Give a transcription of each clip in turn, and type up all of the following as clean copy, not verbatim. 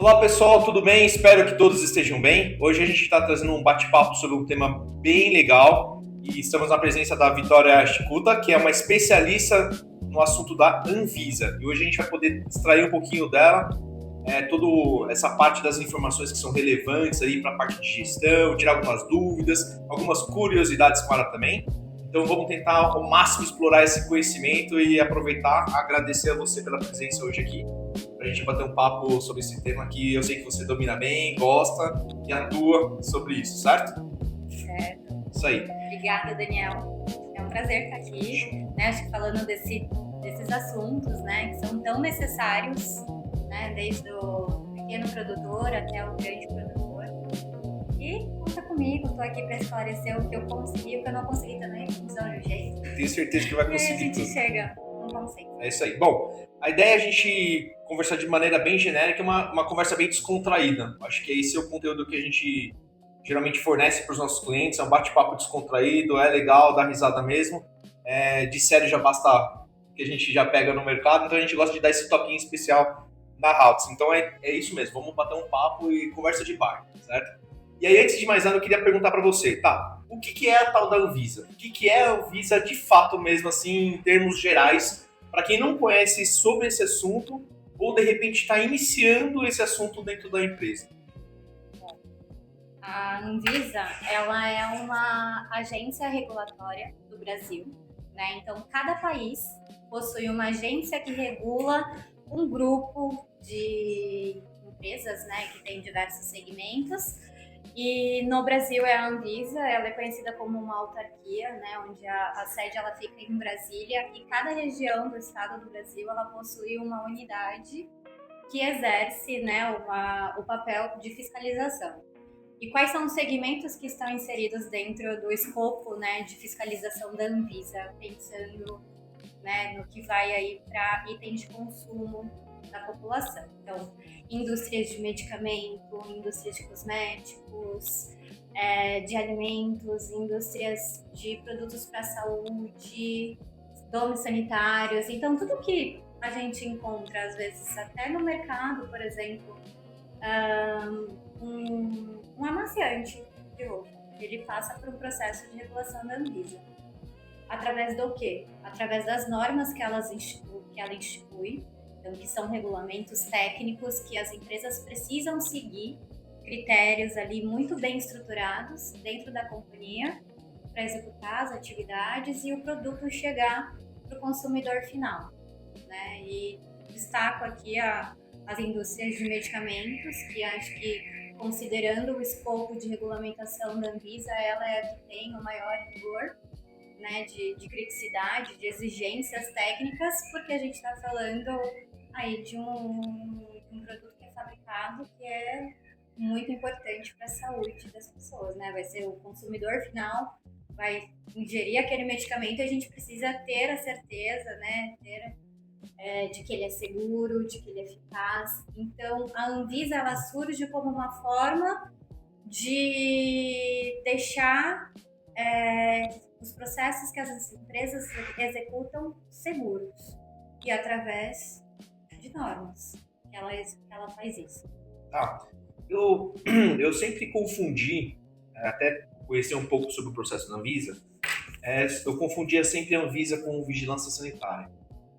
Olá pessoal, tudo bem? Espero que todos estejam bem. Hoje a gente está trazendo um bate-papo sobre um tema bem legal e estamos na presença da Vitória Chicuta, que é uma especialista no assunto da Anvisa. E hoje a gente vai poder extrair um pouquinho dela, toda essa parte das informações que são relevantes aí para a parte de gestão, tirar algumas dúvidas, algumas curiosidades com ela também. Então vamos tentar ao máximo explorar esse conhecimento e aproveitar, agradecer a você pela presença hoje aqui, para a gente bater um papo sobre esse tema que eu sei que você domina bem, gosta e atua sobre isso, certo? Certo. Isso aí. Obrigada, Daniel. É um prazer estar aqui, né? Acho que falando desses assuntos, né, que são tão necessários, né, desde o pequeno produtor até o grande produtor. E conta comigo, estou aqui para esclarecer o que eu consegui, o que eu não consegui também, funciona de um jeito. Tenho certeza que vai E aí a conseguir gente tudo. chega num conceito. É isso aí. Bom, a ideia é a gente conversar de maneira bem genérica, uma conversa bem descontraída. Acho que esse é o conteúdo que a gente geralmente fornece para os nossos clientes, é um bate-papo descontraído, é legal, dá risada mesmo. De sério já basta que a gente já pega no mercado, então a gente gosta de dar esse toquinho especial na Haltz. Então é isso mesmo, vamos bater um papo e conversa de bar, certo? E aí, antes de mais nada, eu queria perguntar para você, tá? O que é a tal da Anvisa? O que é a Anvisa de fato mesmo, assim, em termos gerais, para quem não conhece sobre esse assunto ou de repente está iniciando esse assunto dentro da empresa? A Anvisa, ela é uma agência regulatória do Brasil, né? Então, cada país possui uma agência que regula um grupo de empresas, né, que tem diversos segmentos. E no Brasil é a Anvisa, ela é conhecida como uma autarquia, né, onde a sede ela fica em Brasília e cada região do estado do Brasil ela possui uma unidade que exerce, né, o papel de fiscalização. E quais são os segmentos que estão inseridos dentro do escopo, né, de fiscalização da Anvisa, pensando, né, no que vai aí para itens de consumo da população? Então, indústrias de medicamento, indústrias de cosméticos, de alimentos, indústrias de produtos para a saúde, domos sanitários. Então, tudo que a gente encontra, às vezes, até no mercado, por exemplo, um amaciante de roupa, ele passa por um processo de regulação da Anvisa. Através do quê? Através das normas que ela institui, então, que são regulamentos técnicos que as empresas precisam seguir, critérios ali muito bem estruturados dentro da companhia para executar as atividades e o produto chegar para o consumidor final, né? E destaco aqui as indústrias de medicamentos, que acho que, considerando o escopo de regulamentação da Anvisa, ela é a que tem o maior rigor, né, de criticidade, de exigências técnicas, porque a gente está falando aí de um produto que é fabricado que é muito importante para a saúde das pessoas, né? Vai ser o consumidor final, vai ingerir aquele medicamento e a gente precisa ter a certeza, né, de que ele é seguro, de que ele é eficaz. Então, a Anvisa ela surge como uma forma de deixar os processos que as empresas executam seguros e através de normas que ela faz isso. Eu sempre confundi, até conhecer um pouco sobre o processo da Anvisa, eu confundia sempre a Anvisa com vigilância sanitária.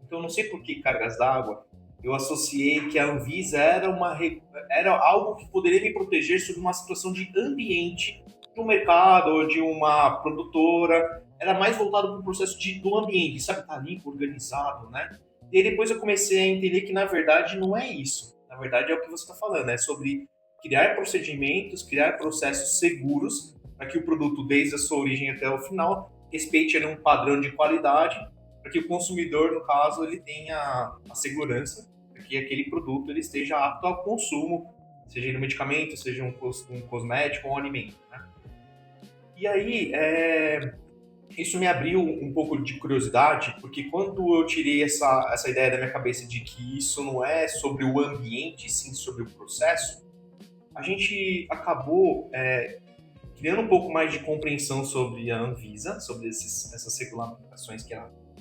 Então, não sei por que cargas d'água eu associei que a Anvisa era algo que poderia me proteger sobre uma situação de ambiente de um mercado ou de uma produtora. Era mais voltado para o processo do ambiente, sabe? Tá limpo, organizado, né? E aí depois eu comecei a entender que, na verdade, não é isso. Na verdade, é o que você está falando. É sobre criar procedimentos, criar processos seguros para que o produto, desde a sua origem até o final, respeite ali um padrão de qualidade, para que o consumidor, no caso, ele tenha a segurança de que aquele produto ele esteja apto ao consumo, seja ele um medicamento, seja um cosmético ou um alimento, né? E aí, isso me abriu um pouco de curiosidade, porque quando eu tirei essa ideia da minha cabeça de que isso não é sobre o ambiente, sim sobre o processo, a gente acabou criando um pouco mais de compreensão sobre a Anvisa, sobre essas regulamentações que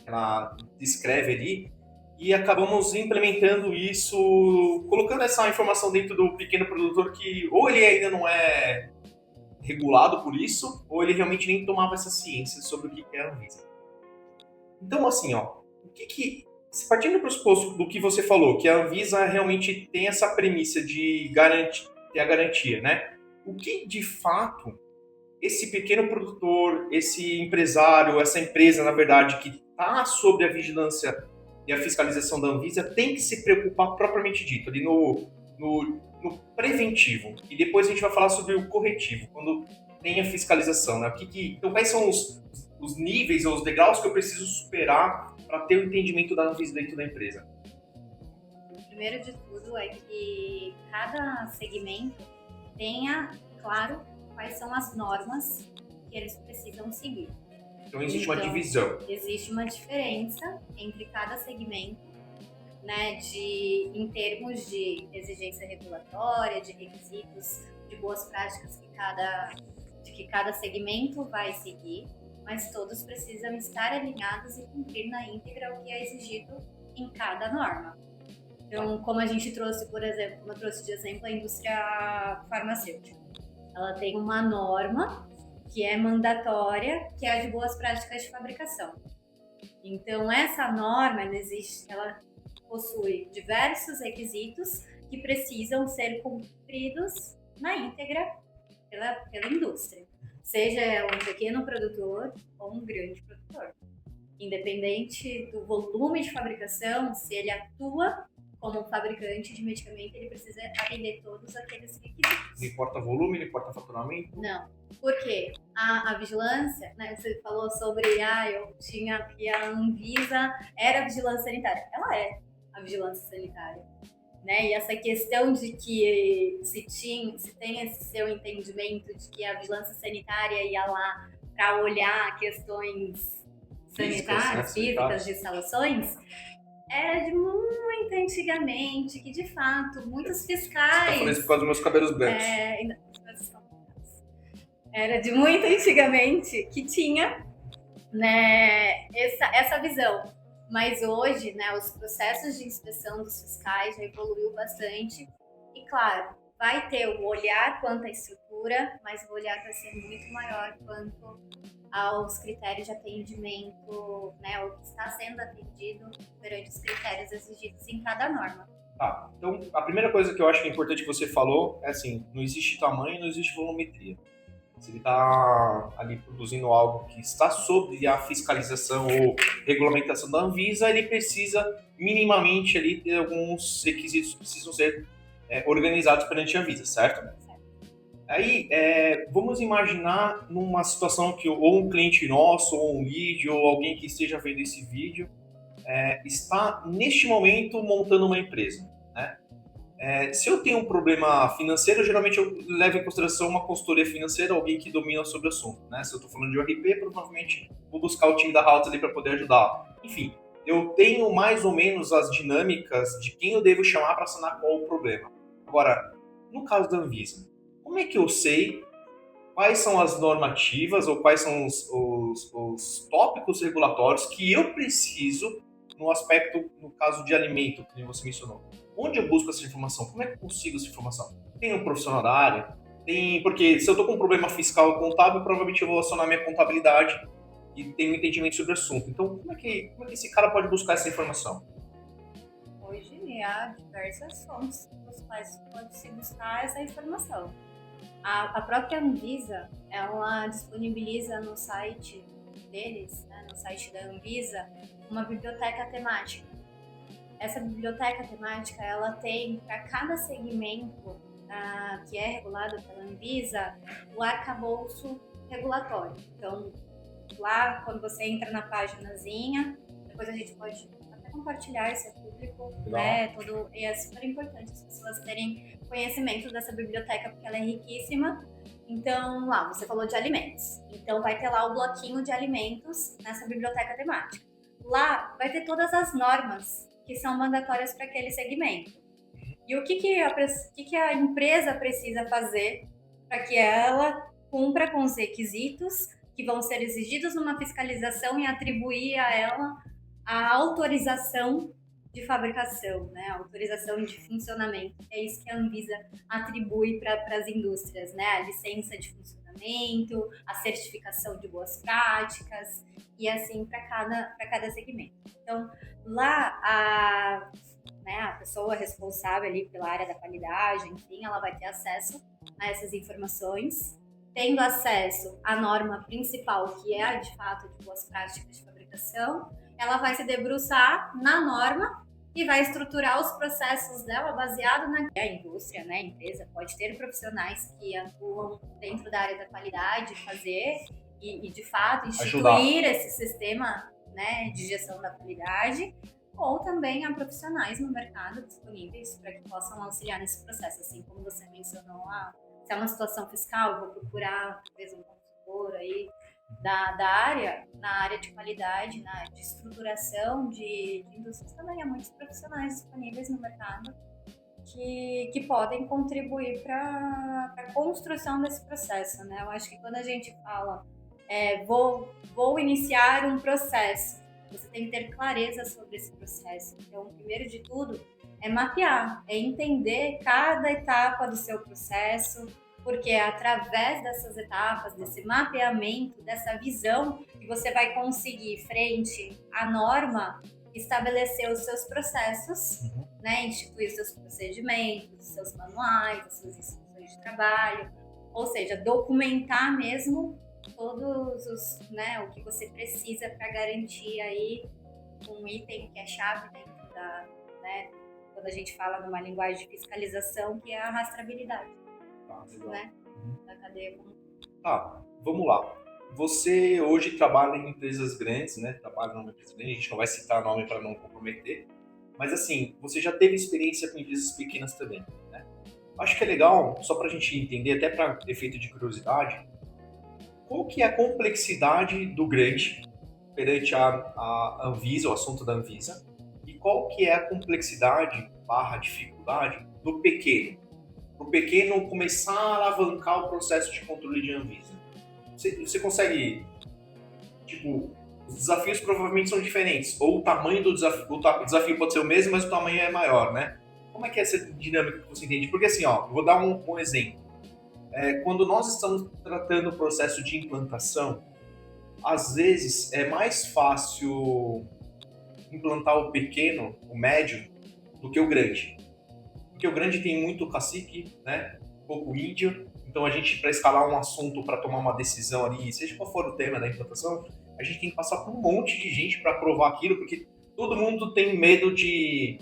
ela descreve ali, e acabamos implementando isso, colocando essa informação dentro do pequeno produtor que ou ele ainda não é regulado por isso, ou ele realmente nem tomava essa ciência sobre o que é a Anvisa. Então, assim, ó, partindo do pressuposto do que você falou, que a Anvisa realmente tem essa premissa de ter a garantia, né? O que, de fato, esse pequeno produtor, esse empresário, essa empresa, na verdade, que está sob a vigilância e a fiscalização da Anvisa, tem que se preocupar propriamente dito, ali no preventivo. E depois a gente vai falar sobre o corretivo, quando tem a fiscalização, né? Então, quais são os níveis ou os degraus que eu preciso superar para ter o entendimento da Anvisa dentro da empresa? O primeiro de tudo é que cada segmento tenha claro quais são as normas que eles precisam seguir. Então existe uma divisão. Existe uma diferença entre cada segmento, né, em termos de exigência regulatória, de requisitos, de boas práticas que cada segmento vai seguir, mas todos precisam estar alinhados e cumprir na íntegra o que é exigido em cada norma. Então, como a gente trouxe, por exemplo, como eu trouxe de exemplo, a indústria farmacêutica. Ela tem uma norma que é mandatória, que é a de boas práticas de fabricação. Então, essa norma, ela possui diversos requisitos que precisam ser cumpridos na íntegra pela indústria, seja um pequeno produtor ou um grande produtor. Independente do volume de fabricação, se ele atua como fabricante de medicamento, ele precisa atender todos aqueles requisitos. Não importa volume, não importa faturamento? Não, porque a vigilância, né, você falou sobre, eu tinha que a Anvisa era a vigilância sanitária. Ela é a vigilância sanitária. Né? E essa questão de que se tem esse seu entendimento de que a vigilância sanitária ia lá para olhar questões sanitárias, físicas de instalações, era de muito antigamente, que de fato muitos fiscais... Você tá falando isso por causa dos meus cabelos brancos. Era de muito antigamente que tinha, né, essa visão. Mas hoje, né, os processos de inspeção dos fiscais já evoluiu bastante. E claro, vai ter o olhar quanto à estrutura, mas o olhar vai ser muito maior quanto aos critérios de atendimento, né, o que está sendo atendido perante os critérios exigidos em cada norma. Tá, então a primeira coisa que eu acho que é importante que você falou é assim, não existe tamanho, não existe volumetria. Se ele está ali produzindo algo que está sob a fiscalização ou regulamentação da Anvisa, ele precisa minimamente ali ter alguns requisitos que precisam ser organizados perante a Anvisa, certo? Aí, vamos imaginar numa situação que ou um cliente nosso, ou um lead, ou alguém que esteja vendo esse vídeo, está neste momento montando uma empresa, né? Se eu tenho um problema financeiro, geralmente eu levo em consideração uma consultoria financeira, alguém que domina sobre o assunto, né? Se eu estou falando de RP, provavelmente vou buscar o time da Haltz ali para poder ajudar. Enfim, eu tenho mais ou menos as dinâmicas de quem eu devo chamar para sanar qual o problema. Agora, no caso da Anvisa, como é que eu sei quais são as normativas ou quais são os tópicos regulatórios que eu preciso no aspecto, no caso de alimento, que você mencionou? Onde eu busco essa informação? Como é que eu consigo essa informação? Tem um profissional da área? Porque se eu estou com um problema fiscal ou contábil, provavelmente eu vou acionar minha contabilidade e tenho um entendimento sobre o assunto. Então, como é que esse cara pode buscar essa informação? Hoje há diversas fontes pelas quais pode se buscar essa informação. A própria Anvisa, ela disponibiliza no site deles, né, no site da Anvisa, uma biblioteca temática. Essa biblioteca temática, ela tem para cada segmento que é regulado pela Anvisa, o arcabouço regulatório. Então, lá, quando você entra na paginazinha, depois a gente pode até compartilhar esse público, né? E é super importante as pessoas terem conhecimento dessa biblioteca, porque ela é riquíssima. Então, lá, você falou de alimentos. Então, vai ter lá o bloquinho de alimentos nessa biblioteca temática. Lá, vai ter todas as normas que são mandatórias para aquele segmento. E o que a empresa precisa fazer para que ela cumpra com os requisitos que vão ser exigidos numa fiscalização e atribuir a ela a autorização de fabricação, né? Autorização de funcionamento. É isso que a Anvisa atribui para as indústrias, né? A licença de funcionamento, a certificação de boas práticas e assim para cada segmento. Então, lá a pessoa responsável ali pela área da qualidade, enfim, ela vai ter acesso a essas informações, tendo acesso à norma principal, que é a de fato de boas práticas de fabricação, ela vai se debruçar na norma e vai estruturar os processos dela baseado na indústria, né? A empresa pode ter profissionais que atuam dentro da área da qualidade, fazer e de fato instituir esse sistema, né, de gestão da qualidade, ou também há profissionais no mercado disponíveis para que possam auxiliar nesse processo, assim como você mencionou, se é uma situação fiscal, eu vou procurar talvez um consultor aí da área, na área de qualidade, de estruturação de indústrias, também há muitos profissionais disponíveis no mercado que podem contribuir para a construção desse processo, né? Eu acho que quando a gente fala vou iniciar um processo, você tem que ter clareza sobre esse processo. Então, primeiro de tudo, é mapear, é entender cada etapa do seu processo, porque é através dessas etapas, desse mapeamento, dessa visão, que você vai conseguir, frente à norma, estabelecer os seus processos, né? Instituir os seus procedimentos, os seus manuais, as suas instruções de trabalho, ou seja, documentar mesmo todos os, né, o que você precisa para garantir aí um item que é chave dentro da, né, quando a gente fala numa linguagem de fiscalização, que é a rastreabilidade, né, da cadeia como. Vamos lá. Você hoje trabalha em empresas grandes, né? Trabalha numa empresa grande, a gente não vai citar nome para não comprometer, mas assim, você já teve experiência com empresas pequenas também, né? Acho que é legal, só para a gente entender, até para efeito de curiosidade, qual que é a complexidade do grande perante a Anvisa, o assunto da Anvisa, e qual que é a complexidade / dificuldade do pequeno? Para o pequeno começar a alavancar o processo de controle de Anvisa. Você consegue, tipo, os desafios provavelmente são diferentes, ou o tamanho do desafio, o desafio pode ser o mesmo, mas o tamanho é maior, né? Como é que é essa dinâmica que você entende? Porque assim, eu vou dar um exemplo. Quando nós estamos tratando o processo de implantação, às vezes é mais fácil implantar o pequeno, o médio, do que o grande. Porque o grande tem muito cacique, né? Pouco índio. Então a gente, para escalar um assunto, para tomar uma decisão ali, seja qual for o tema da implantação, a gente tem que passar por um monte de gente para aprovar aquilo, porque todo mundo tem medo de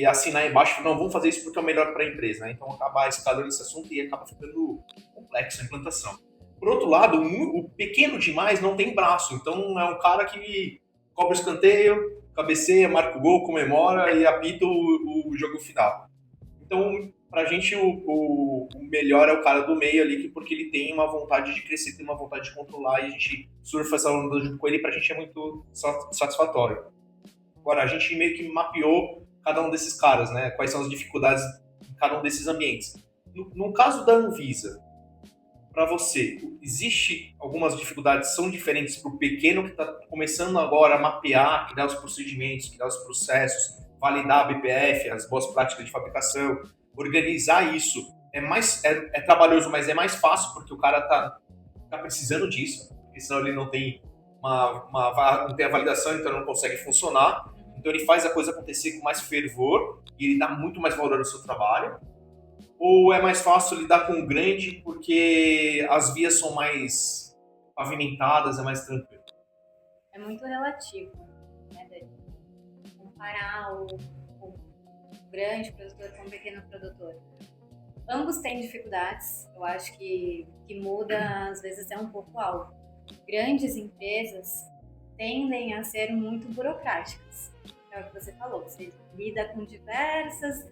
assinar embaixo, não, vamos fazer isso porque é o melhor para a empresa, né? Então acaba escalando esse assunto e acaba ficando complexo a implantação. Por outro lado, o pequeno demais não tem braço, então é um cara que cobra o escanteio, cabeceia, marca o gol, comemora e apita o jogo final. Então, pra gente, o melhor é o cara do meio ali, porque ele tem uma vontade de crescer, tem uma vontade de controlar, e a gente surfa essa onda junto com ele, pra gente é muito satisfatório. Agora, a gente meio que mapeou cada um desses caras, né? Quais são as dificuldades em cada um desses ambientes. No caso da Anvisa, para você, existe algumas dificuldades, são diferentes para o pequeno que está começando agora a mapear, criar os procedimentos, criar os processos, validar a BPF, as boas práticas de fabricação, organizar isso. É trabalhoso, mas é mais fácil porque o cara tá precisando disso, porque senão ele não tem não tem a validação, então não consegue funcionar. Então ele faz a coisa acontecer com mais fervor e ele dá muito mais valor ao seu trabalho. Ou é mais fácil lidar com o grande porque as vias são mais pavimentadas, é mais tranquilo? É muito relativo, né? Comparar o grande produtor com o pequeno produtor. Ambos têm dificuldades, eu acho que muda, às vezes é um pouco algo. Grandes empresas tendem a ser muito burocráticas, é o que você falou, você lida com diversas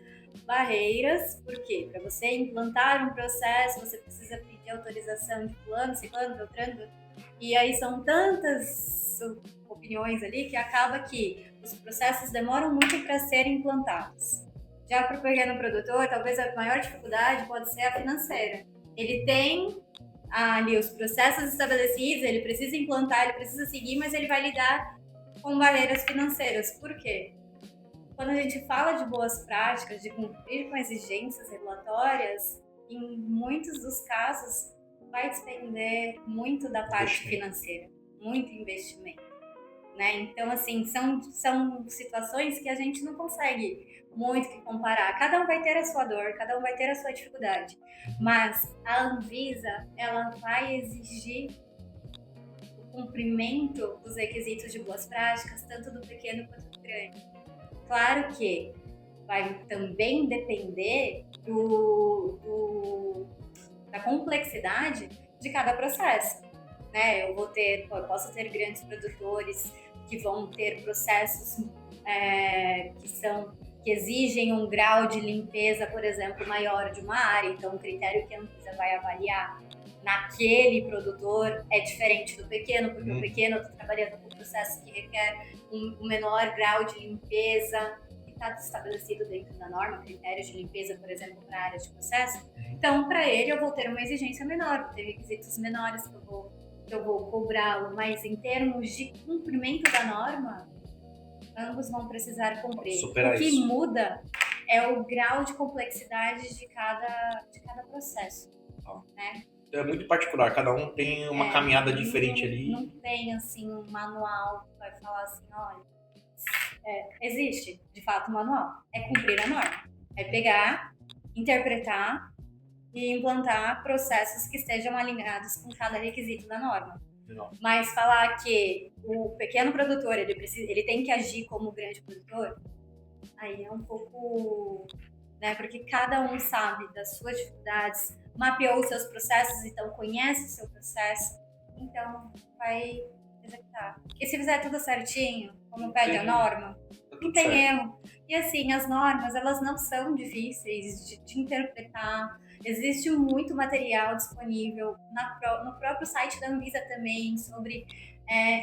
barreiras, por quê? Para você implantar um processo, você precisa pedir autorização de fulano, ciclano, beltrano, e aí são tantas opiniões ali que acaba que os processos demoram muito para serem implantados. Já para o pequeno produtor, talvez a maior dificuldade pode ser a financeira. Ele tem ali os processos estabelecidos, ele precisa implantar, ele precisa seguir, mas ele vai lidar com barreiras financeiras. Por quê? quando a gente fala de boas práticas, de cumprir com exigências regulatórias, em muitos dos casos vai depender muito da parte financeira, muito investimento, né? Então, assim, são situações que a gente não consegue muito que comparar. Cada um vai ter a sua dor, cada um vai ter a sua dificuldade, mas a Anvisa, ela vai exigir o cumprimento dos requisitos de boas práticas, tanto do pequeno quanto do grande. Claro que vai também depender da complexidade de cada processo, né? Eu posso ter grandes produtores que vão ter processos que exigem um grau de limpeza, por exemplo, maior de uma área. Então, o critério que a Anvisa vai avaliar naquele produtor é diferente do pequeno, porque o pequeno está trabalhando com um processo que requer um menor grau de limpeza, que está estabelecido dentro da norma, critérios de limpeza, por exemplo, para áreas de processo. Então, para ele, eu vou ter uma exigência menor, vou ter requisitos menores que eu vou cobrá-lo, mas em termos de cumprimento da norma, ambos vão precisar cumprir. O que muda é o grau de complexidade de cada processo, né? É muito particular, cada um tem uma caminhada diferente ali. Não tem, assim, um manual que vai falar assim, olha, existe, de fato, um manual. É cumprir a norma. É pegar, interpretar e implantar processos que estejam alinhados com cada requisito da norma. Não. Mas falar que o pequeno produtor, ele tem que agir como o grande produtor, aí é um pouco... né? Porque cada um sabe das suas dificuldades, mapeou os seus processos, então conhece o seu processo, então vai executar. Porque se fizer tudo certinho, como pede a norma, não tem erro. E assim, as normas, elas não são difíceis de interpretar. Existe muito material disponível no próprio site da Anvisa também sobre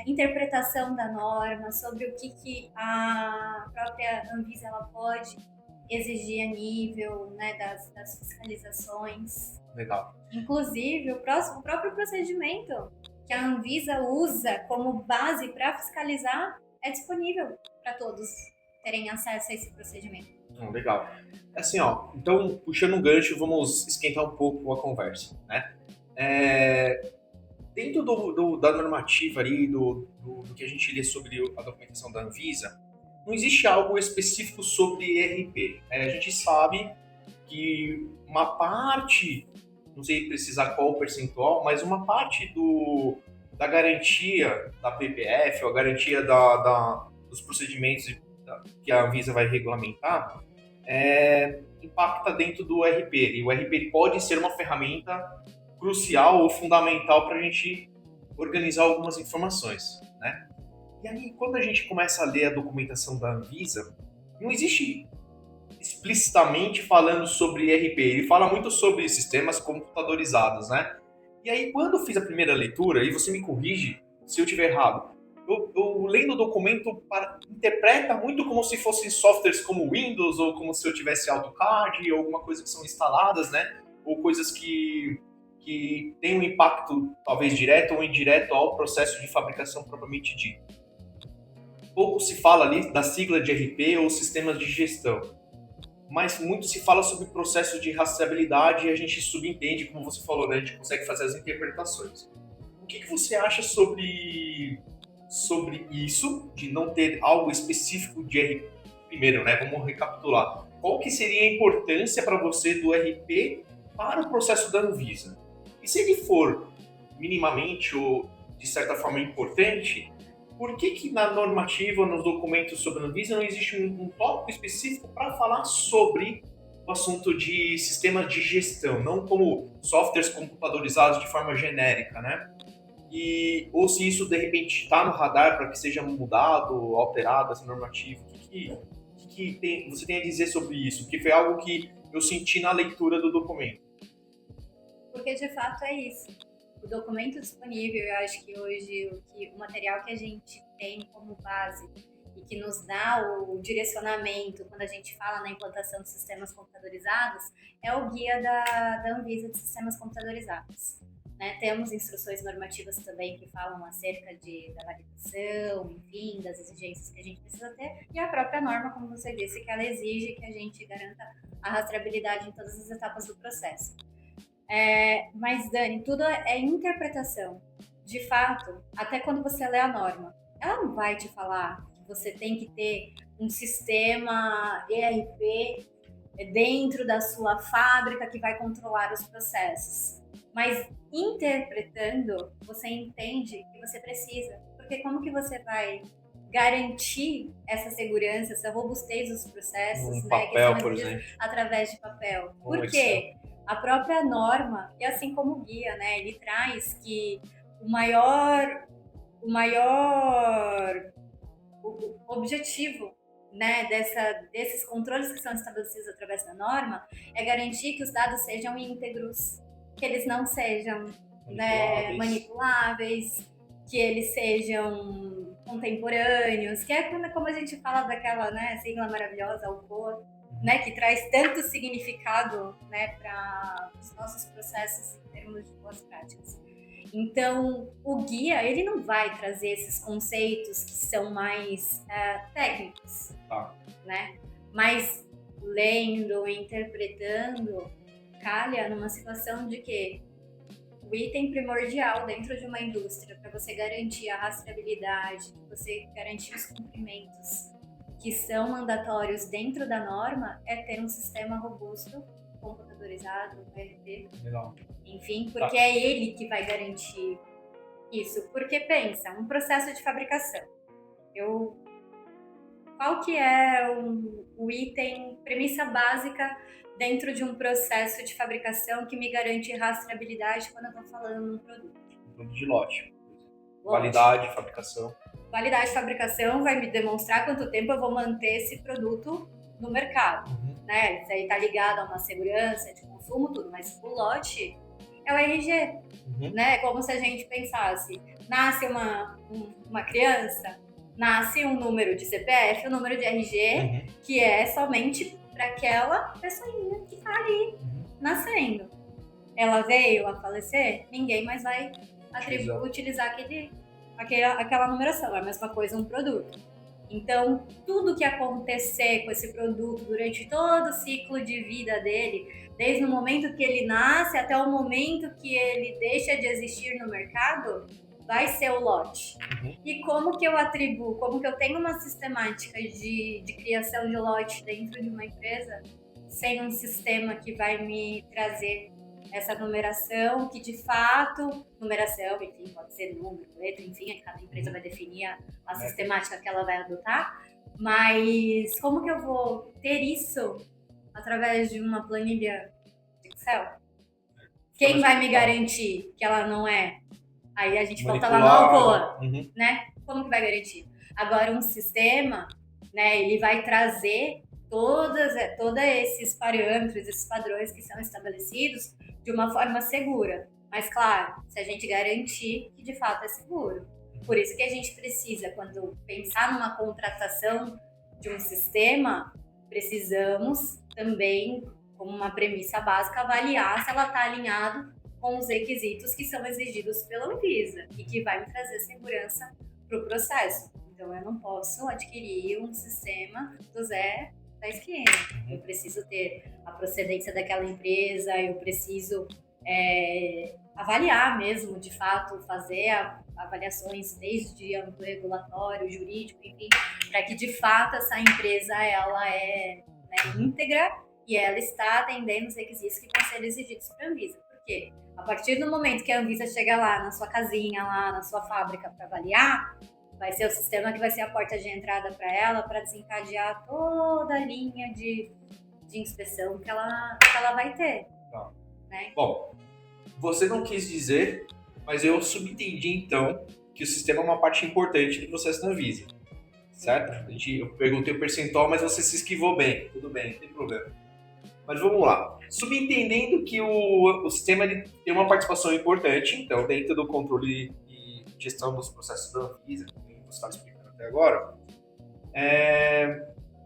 interpretação da norma, sobre o que a própria Anvisa ela pode exigir a nível, né, das fiscalizações. Legal. Inclusive, o próprio procedimento que a Anvisa usa como base para fiscalizar é disponível para todos terem acesso a esse procedimento. Legal. Assim, então, puxando um gancho, vamos esquentar um pouco a conversa, né? Dentro da normativa ali, do que a gente lê sobre a documentação da Anvisa, não existe algo específico sobre ERP. A gente sabe que uma parte, não sei precisar qual percentual, mas uma parte da garantia da PPF, ou a garantia dos procedimentos que a Anvisa vai regulamentar, impacta dentro do ERP. E o ERP pode ser uma ferramenta crucial ou fundamental para a gente organizar algumas informações, né? E aí, quando a gente começa a ler a documentação da Anvisa, não existe explicitamente falando sobre ERP. Ele fala muito sobre sistemas computadorizados, né? E aí, quando eu fiz a primeira leitura, e você me corrige se eu estiver errado, eu lendo o documento interpreta muito como se fossem softwares como Windows, ou como se eu tivesse AutoCAD, ou alguma coisa que são instaladas, né? Ou coisas que têm um impacto, talvez direto ou indireto, ao processo de fabricação propriamente dito. Pouco se fala ali da sigla de ERP ou sistemas de gestão, mas muito se fala sobre o processo de rastreabilidade e a gente subentende, como você falou, né? A gente consegue fazer as interpretações. O que você acha sobre isso, de não ter algo específico de ERP? Primeiro, né? Vamos recapitular. Qual que seria a importância para você do ERP para o processo da Anvisa? E se ele for minimamente ou de certa forma importante, por que na normativa, nos documentos sobre a Anvisa, não existe um tópico específico para falar sobre o assunto de sistemas de gestão, não como softwares computadorizados de forma genérica, né? Ou se isso, de repente, está no radar para que seja mudado, alterado essa normativa. O que você tem a dizer sobre isso? Porque foi algo que eu senti na leitura do documento. Porque, de fato, é isso. O documento disponível, eu acho que hoje o material que a gente tem como base e que nos dá o direcionamento quando a gente fala na implantação de sistemas computadorizados é o guia da Anvisa de sistemas computadorizados. né? Temos instruções normativas também que falam acerca da validação, enfim, das exigências que a gente precisa ter, e a própria norma, como você disse, que ela exige que a gente garanta a rastreabilidade em todas as etapas do processo. Mas, Dani, tudo é interpretação. De fato, até quando você lê a norma, ela não vai te falar que você tem que ter um sistema ERP dentro da sua fábrica que vai controlar os processos. Mas interpretando, você entende que você precisa. Porque como que você vai garantir essa segurança, essa robustez dos processos, né, papel, que são por exemplo, através de papel? Por quê? A própria norma, e assim como o guia, né, ele traz que o maior objetivo, né, desses controles que são estabelecidos através da norma é garantir que os dados sejam íntegros, que eles não sejam manipuláveis, que eles sejam contemporâneos, que é como a gente fala daquela, né, sigla maravilhosa, OCOA, né, que traz tanto significado, né, para os nossos processos em termos de boas práticas. Então, o guia, ele não vai trazer esses conceitos que são mais técnicos, né? Mas lendo, interpretando, calha numa situação de que o item primordial dentro de uma indústria para você garantir a rastreabilidade, você garantir os cumprimentos que são mandatórios dentro da norma é ter um sistema robusto, computadorizado, ERP, enfim, porque é ele que vai garantir isso. Porque pensa, um processo de fabricação. Qual que é o item, premissa básica dentro de um processo de fabricação que me garante rastreabilidade quando eu estou falando num produto? Produto de lote. Validade, fabricação. Validade de fabricação vai me demonstrar quanto tempo eu vou manter esse produto no mercado. Né? Isso aí está ligado a uma segurança de consumo, tudo, mas o lote é o RG. Né? Como se a gente pensasse, nasce uma criança, nasce um número de CPF, um número de RG, que é somente para aquela pessoinha que está ali nascendo. Ela veio a falecer, ninguém mais vai utilizar aquela numeração. É a mesma coisa um produto. Então, tudo que acontecer com esse produto durante todo o ciclo de vida dele, desde o momento que ele nasce até o momento que ele deixa de existir no mercado, vai ser o lote. E como que eu atribuo, como que eu tenho uma sistemática de criação de lote dentro de uma empresa, sem um sistema que vai me trazer essa numeração, que de fato, numeração, enfim, pode ser número, letra, enfim, cada empresa vai definir a sistemática que ela vai adotar, mas como que eu vou ter isso através de uma planilha de Excel? Quem vai me garantir que ela não é? Aí a gente volta lá no Alcoa, né? Como que vai garantir? Agora, um sistema, né, ele vai trazer todos esses parâmetros, esses padrões que são estabelecidos de uma forma segura. Mas, claro, se a gente garantir que de fato é seguro. Por isso que a gente precisa, quando pensar numa contratação de um sistema, precisamos também, como uma premissa básica, avaliar se ela está alinhada com os requisitos que são exigidos pela Anvisa e que vai me trazer segurança para o processo. Então, eu não posso adquirir um sistema do Zé da esquina. Eu preciso ter a procedência daquela empresa, eu preciso avaliar mesmo, de fato, fazer avaliações desde âmbito regulatório, jurídico, enfim, para que de fato essa empresa ela é íntegra e ela está atendendo os requisitos que vão ser exigidos para a Anvisa. Por quê? A partir do momento que a Anvisa chega lá na sua casinha, lá na sua fábrica para avaliar, vai ser o sistema que vai ser a porta de entrada para ela, para desencadear toda a linha de inspeção que ela vai ter. Tá. Né? Bom, você não quis dizer, mas eu subentendi então que o sistema é uma parte importante do processo da Anvisa, certo? Eu perguntei o percentual, mas você se esquivou bem. Tudo bem, não tem problema. Mas vamos lá. Subentendendo que o sistema ele tem uma participação importante, então, dentro do controle e gestão dos processos da Anvisa, que você está explicando até agora,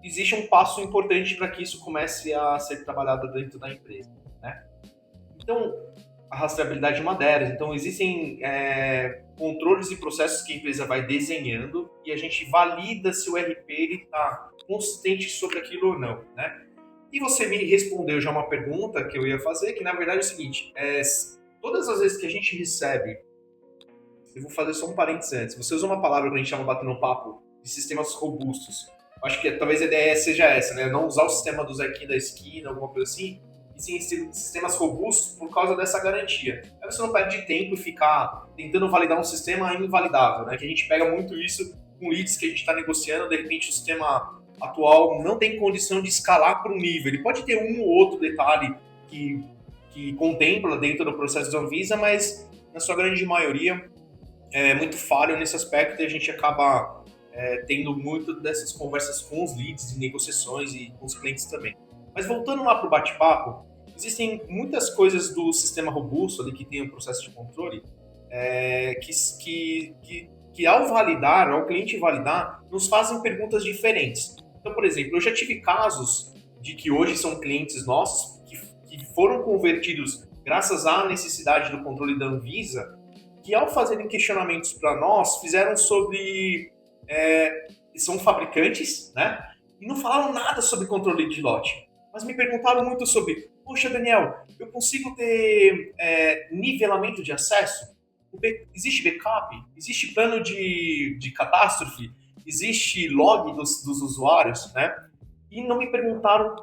existe um passo importante para que isso comece a ser trabalhado dentro da empresa, né? Então, a rastreabilidade é uma delas. Então, existem controles e processos que a empresa vai desenhando e a gente valida se o RP está consistente sobre aquilo ou não, né? E você me respondeu já uma pergunta que eu ia fazer, que na verdade é o seguinte, todas as vezes que a gente recebe, eu vou fazer só um parênteses antes, você usa uma palavra que a gente chama batendo um papo de sistemas robustos. Acho que talvez a ideia seja essa, né? Não usar o sistema do Zequinha da esquina, alguma coisa assim, e sim sistemas robustos por causa dessa garantia. Aí você não perde tempo e ficar tentando validar um sistema invalidável, né? Que a gente pega muito isso com leads que a gente está negociando, de repente o sistema atual não tem condição de escalar para um nível. Ele pode ter um ou outro detalhe que contempla dentro do processo de Anvisa, mas na sua grande maioria é muito falho nesse aspecto e a gente acaba tendo muito dessas conversas com os leads, de negociações e com os clientes também. Mas voltando lá para o bate-papo, existem muitas coisas do sistema robusto ali que tem um processo de controle que ao validar, ao cliente validar, nos fazem perguntas diferentes. Então, por exemplo, eu já tive casos de que hoje são clientes nossos que foram convertidos graças à necessidade do controle da Anvisa, que ao fazerem questionamentos para nós, fizeram sobre... são fabricantes, né? E não falaram nada sobre controle de lote. Mas me perguntaram muito sobre, poxa, Daniel, eu consigo ter nivelamento de acesso? Existe backup? Existe plano de catástrofe? Existe log dos usuários, né? E não me perguntaram,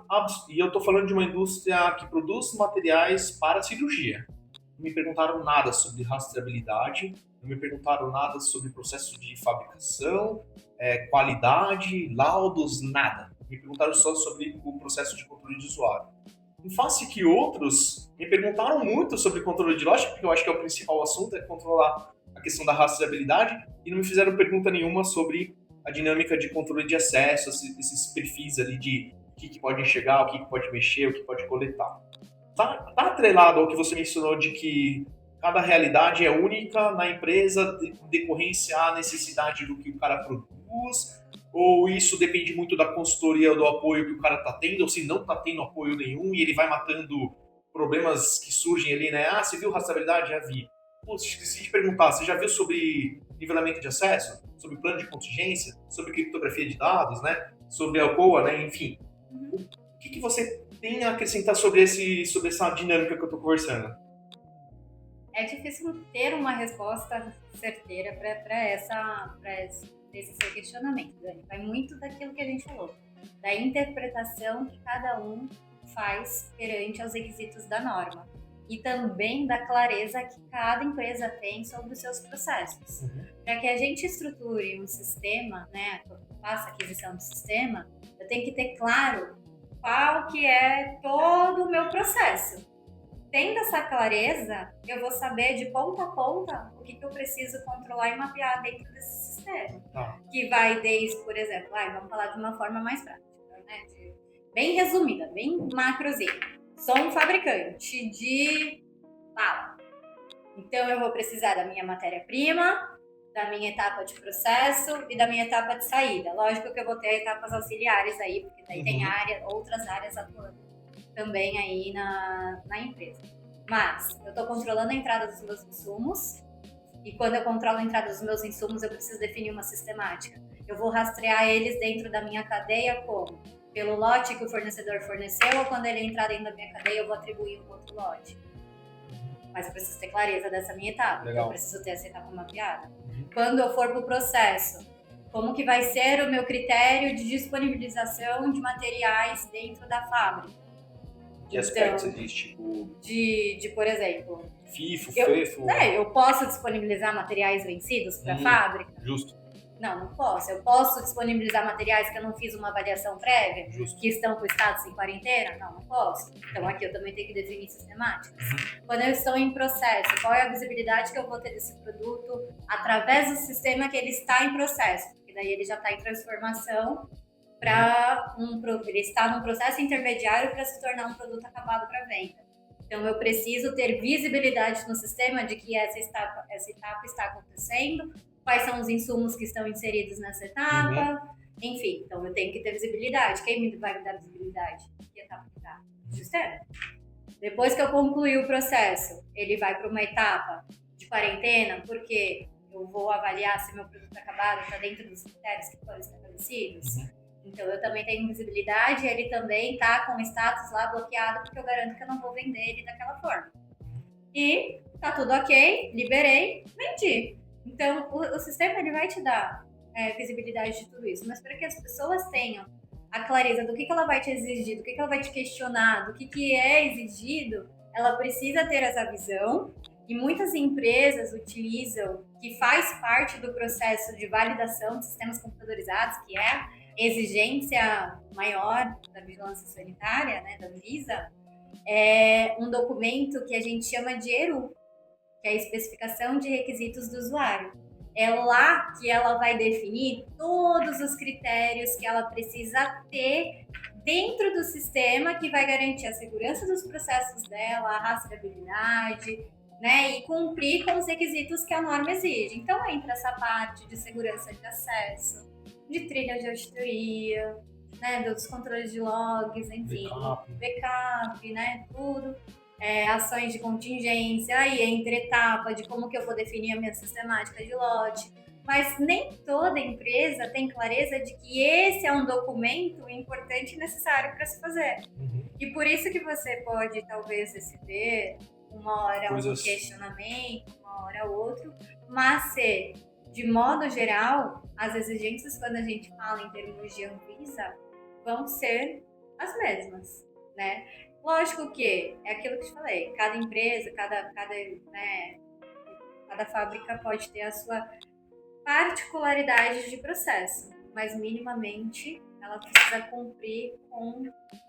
e eu estou falando de uma indústria que produz materiais para cirurgia. Não me perguntaram nada sobre rastreabilidade, não me perguntaram nada sobre processo de fabricação, qualidade, laudos, nada. Me perguntaram só sobre o processo de controle de usuário. Em face que outros me perguntaram muito sobre controle de lote, porque eu acho que é o principal assunto, é controlar a questão da rastreabilidade, e não me fizeram pergunta nenhuma sobre a dinâmica de controle de acesso, esses perfis ali de o que pode enxergar, o que pode mexer, o que pode coletar. Tá atrelado ao que você mencionou de que cada realidade é única na empresa, decorrência à necessidade do que o cara produz, ou isso depende muito da consultoria, do apoio que o cara está tendo, ou se não está tendo apoio nenhum e ele vai matando problemas que surgem ali, né? Ah, você viu rastreabilidade? Já vi. Pô, esqueci de perguntar, você já viu sobre nivelamento de acesso? Sobre plano de contingência? Sobre criptografia de dados, né? Sobre a COA, né? Enfim. O que você tem a acrescentar sobre essa dinâmica que eu estou conversando? É difícil ter uma resposta certeira para esse seu questionamento, Dani. Vai muito daquilo que a gente falou, da interpretação que cada um faz perante aos requisitos da norma e também da clareza que cada empresa tem sobre os seus processos. Para que a gente estruture um sistema, né, faça aquisição de sistema, eu tenho que ter claro qual que é todo o meu processo. Tendo essa clareza, eu vou saber de ponta a ponta o que eu preciso controlar e mapear dentro desse sistema. Que vai desde, por exemplo, vamos falar de uma forma mais prática, né? Bem resumida, bem macrozinha. Sou um fabricante de bala. Então eu vou precisar da minha matéria-prima, da minha etapa de processo e da minha etapa de saída. Lógico que eu vou ter etapas auxiliares aí, porque daí tem outras áreas atuando também aí na empresa. Mas eu estou controlando a entrada dos meus insumos e quando eu controlo a entrada dos meus insumos eu preciso definir uma sistemática. Eu vou rastrear eles dentro da minha cadeia como? Pelo lote que o fornecedor forneceu ou quando ele entrar dentro da minha cadeia eu vou atribuir um outro lote. Mas eu preciso ter clareza dessa minha etapa. Legal. Eu preciso ter essa etapa mapeada. Quando eu for para o processo, como que vai ser o meu critério de disponibilização de materiais dentro da fábrica? Que aspectos existe? De, por exemplo... FIFO, FEFO... eu posso disponibilizar materiais vencidos para a fábrica? Justo. Não posso. Eu posso disponibilizar materiais que eu não fiz uma avaliação prévia? Justo. Que estão com status em quarentena? Não posso. Então aqui eu também tenho que definir sistemáticas. Quando eu estou em processo, qual é a visibilidade que eu vou ter desse produto através do sistema que ele está em processo? Porque daí ele já está em transformação ele está num processo intermediário para se tornar um produto acabado para venda. Então, eu preciso ter visibilidade no sistema de que essa etapa está acontecendo, quais são os insumos que estão inseridos nessa etapa, enfim. Então, eu tenho que ter visibilidade. Quem me vai me dar visibilidade? Que etapa que está? O sistema. Depois que eu concluir o processo, ele vai para uma etapa de quarentena, porque eu vou avaliar se meu produto acabado está dentro dos critérios que foram estabelecidos. Então, eu também tenho visibilidade e ele também está com o status lá bloqueado, porque eu garanto que eu não vou vender ele daquela forma. E tá tudo ok, liberei, vendi. Então, o sistema ele vai te dar visibilidade de tudo isso, mas para que as pessoas tenham a clareza do que ela vai te exigir, do que ela vai te questionar, do que é exigido, ela precisa ter essa visão. E muitas empresas utilizam, que faz parte do processo de validação de sistemas computadorizados, que é a exigência maior da vigilância sanitária, né, da Anvisa, é um documento que a gente chama de ERU, que é a especificação de requisitos do usuário. É lá que ela vai definir todos os critérios que ela precisa ter dentro do sistema, que vai garantir a segurança dos processos dela, a rastreabilidade, né, e cumprir com os requisitos que a norma exige. Então, entra essa parte de segurança de acesso, de trilha de auditoria, né, dos controles de logs, enfim, backup, né, tudo. Ações de contingência, aí entre etapa de como que eu vou definir a minha sistemática de lote. Mas nem toda empresa tem clareza de que esse é um documento importante e necessário para se fazer. E por isso que você pode, talvez, receber uma hora um questionamento, uma hora outro, mas se, de modo geral, as exigências, quando a gente fala em termos de Anvisa, vão ser as mesmas, né? Lógico que é aquilo que eu te falei, cada empresa, cada fábrica pode ter a sua particularidade de processo, mas minimamente ela precisa cumprir com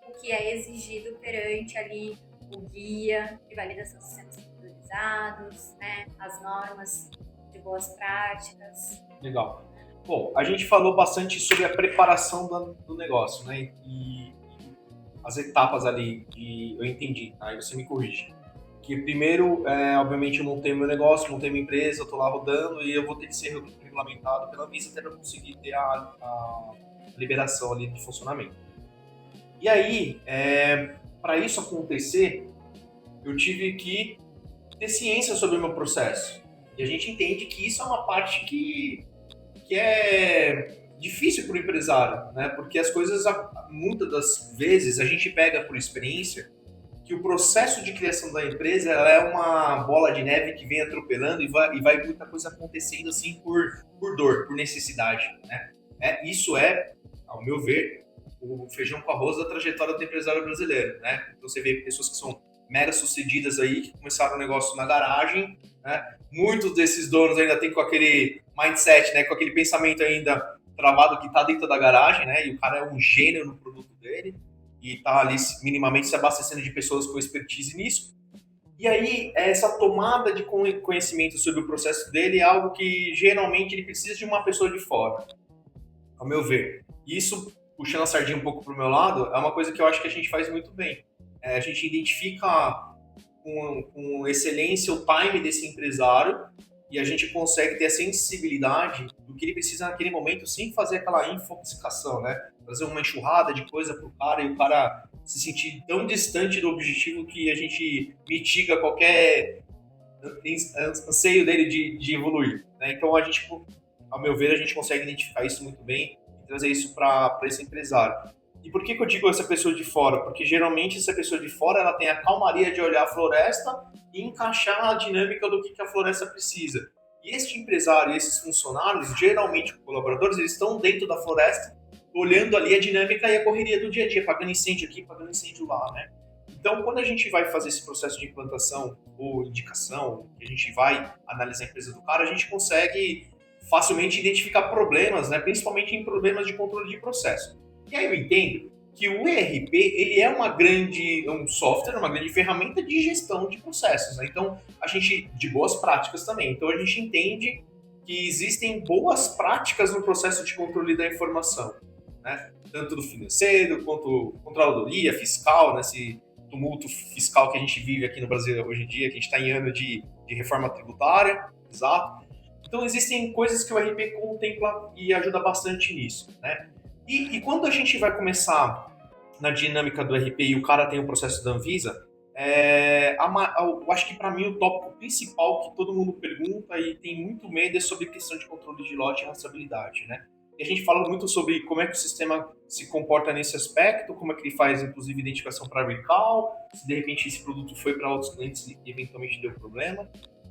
o que é exigido perante ali o guia de validação de sistemas computadorizados, né, as normas de boas práticas. Legal. Bom, a gente falou bastante sobre a preparação do negócio, né, e as etapas ali que eu entendi, aí você me corrige. Que primeiro, obviamente, eu montei meu negócio, montei minha empresa, eu estou lá rodando e eu vou ter que ser regulamentado pela Anvisa até para conseguir ter a liberação ali de funcionamento. E aí, para isso acontecer, eu tive que ter ciência sobre o meu processo. E a gente entende que isso é uma parte que é difícil para o empresário, né? Porque as coisas, muitas das vezes, a gente pega por experiência que o processo de criação da empresa ela é uma bola de neve que vem atropelando e vai muita coisa acontecendo assim por dor, por necessidade, né? Isso é, ao meu ver, o feijão com arroz da trajetória do empresário brasileiro, né? Então você vê pessoas que são mega sucedidas aí, que começaram o negócio na garagem, né? Muitos desses donos ainda têm com aquele mindset, né? Com aquele pensamento ainda travado que está dentro da garagem, né? E o cara é um gênio no produto dele e está ali minimamente se abastecendo de pessoas com expertise nisso. E aí, essa tomada de conhecimento sobre o processo dele é algo que geralmente ele precisa de uma pessoa de fora, ao meu ver. E isso, puxando a sardinha um pouco para o meu lado, é uma coisa que eu acho que a gente faz muito bem. A gente identifica com excelência o time desse empresário e a gente consegue ter a sensibilidade do que ele precisa naquele momento sem fazer aquela infoxicação, né? Fazer uma enxurrada de coisa pro cara e o cara se sentir tão distante do objetivo que a gente mitiga qualquer anseio dele de evoluir, né? Então a gente, ao meu ver, a gente consegue identificar isso muito bem e trazer isso para esse empresário. E por que eu digo essa pessoa de fora? Porque geralmente essa pessoa de fora ela tem a calmaria de olhar a floresta e encaixar a dinâmica do que a floresta precisa. E este empresário e esses funcionários, geralmente colaboradores, eles estão dentro da floresta, olhando ali a dinâmica e a correria do dia a dia, pagando incêndio aqui, pagando incêndio lá, né? Então, quando a gente vai fazer esse processo de implantação ou indicação, que a gente vai analisar a empresa do cara, a gente consegue facilmente identificar problemas, né? Principalmente em problemas de controle de processo. E aí eu entendo que o ERP ele é um software, uma grande ferramenta de gestão de processos, né? Então, a gente, de boas práticas também. Então, a gente entende que existem boas práticas no processo de controle da informação, né? Tanto do financeiro, quanto controladoria, fiscal, nesse tumulto fiscal que a gente vive aqui no Brasil hoje em dia, que a gente está em ano de reforma tributária, exato. Então, existem coisas que o ERP contempla e ajuda bastante nisso, né? E quando a gente vai começar na dinâmica do RP e o cara tem o processo da Anvisa, Eu acho que para mim o tópico principal que todo mundo pergunta e tem muito medo é sobre questão de controle de lote e rastreabilidade, né? E a gente fala muito sobre como é que o sistema se comporta nesse aspecto, como é que ele faz, inclusive, identificação para recall, se de repente esse produto foi para outros clientes e eventualmente deu problema.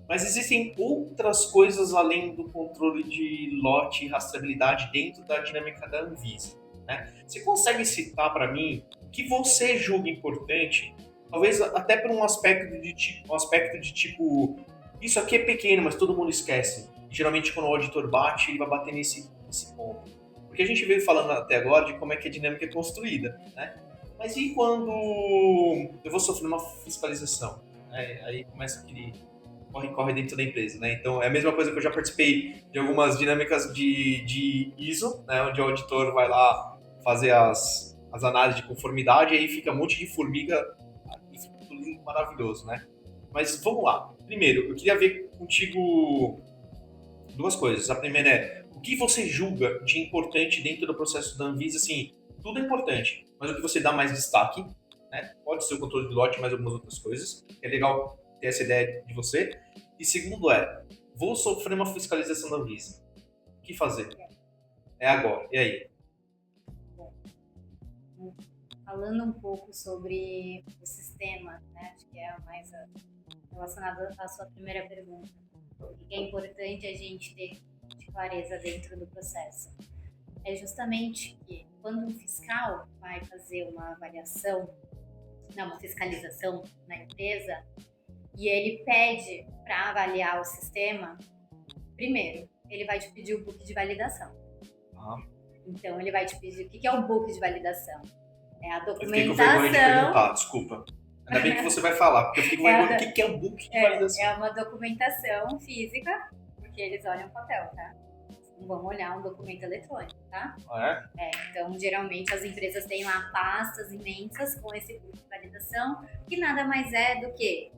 Mas existem outras coisas além do controle de lote e rastreabilidade dentro da dinâmica da Anvisa, né? Você consegue citar para mim o que você julga importante, talvez até por um aspecto de tipo, isso aqui é pequeno, mas todo mundo esquece. Geralmente quando o auditor bate, ele vai bater nesse ponto. Porque a gente veio falando até agora de como é que a dinâmica é construída, né? Mas e quando eu vou sofrer uma fiscalização? Aí começa aquele corre dentro da empresa, né? Então é a mesma coisa que eu já participei de algumas dinâmicas de ISO, né? Onde o auditor vai lá fazer as análises de conformidade e aí fica um monte de formiga e fica tudo lindo, maravilhoso, né? Mas vamos lá. Primeiro, eu queria ver contigo duas coisas. A primeira é, o que você julga de importante dentro do processo da Anvisa? Assim, tudo é importante, mas o que você dá mais destaque, né? Pode ser o controle de lote, mais algumas outras coisas. É legal ter essa ideia de você. E segundo é, vou sofrer uma fiscalização da Anvisa. O que fazer? É agora. E aí? Falando um pouco sobre o sistema, né? Acho que é mais relacionado à sua primeira pergunta. O que é importante a gente ter de clareza dentro do processo? É justamente que quando um fiscal vai fazer uma avaliação, uma fiscalização na empresa, e ele pede para avaliar o sistema, primeiro, ele vai te pedir o book de validação. Então, ele vai te pedir o que é o book de validação. É a documentação. Eu fiquei com vergonha de perguntar, desculpa. Ainda bem que você vai falar, porque eu fiquei com vergonha do que é o book de validação. É uma documentação física, porque eles olham o papel, tá? Não vão olhar um documento eletrônico, tá? Então, geralmente, as empresas têm lá pastas imensas com esse book de validação, que nada mais é do que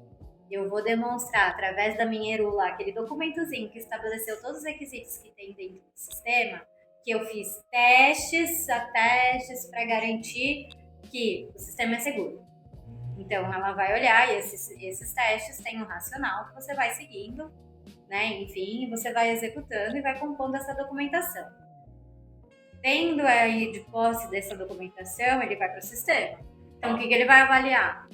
eu vou demonstrar, através da minha ERU lá, aquele documentozinho que estabeleceu todos os requisitos que tem dentro do sistema, que eu fiz testes para garantir que o sistema é seguro. Então, ela vai olhar e esses testes têm um racional que você vai seguindo, né? Enfim, você vai executando e vai compondo essa documentação. Tendo aí de posse dessa documentação, ele vai para o sistema. Então, o que ele vai avaliar?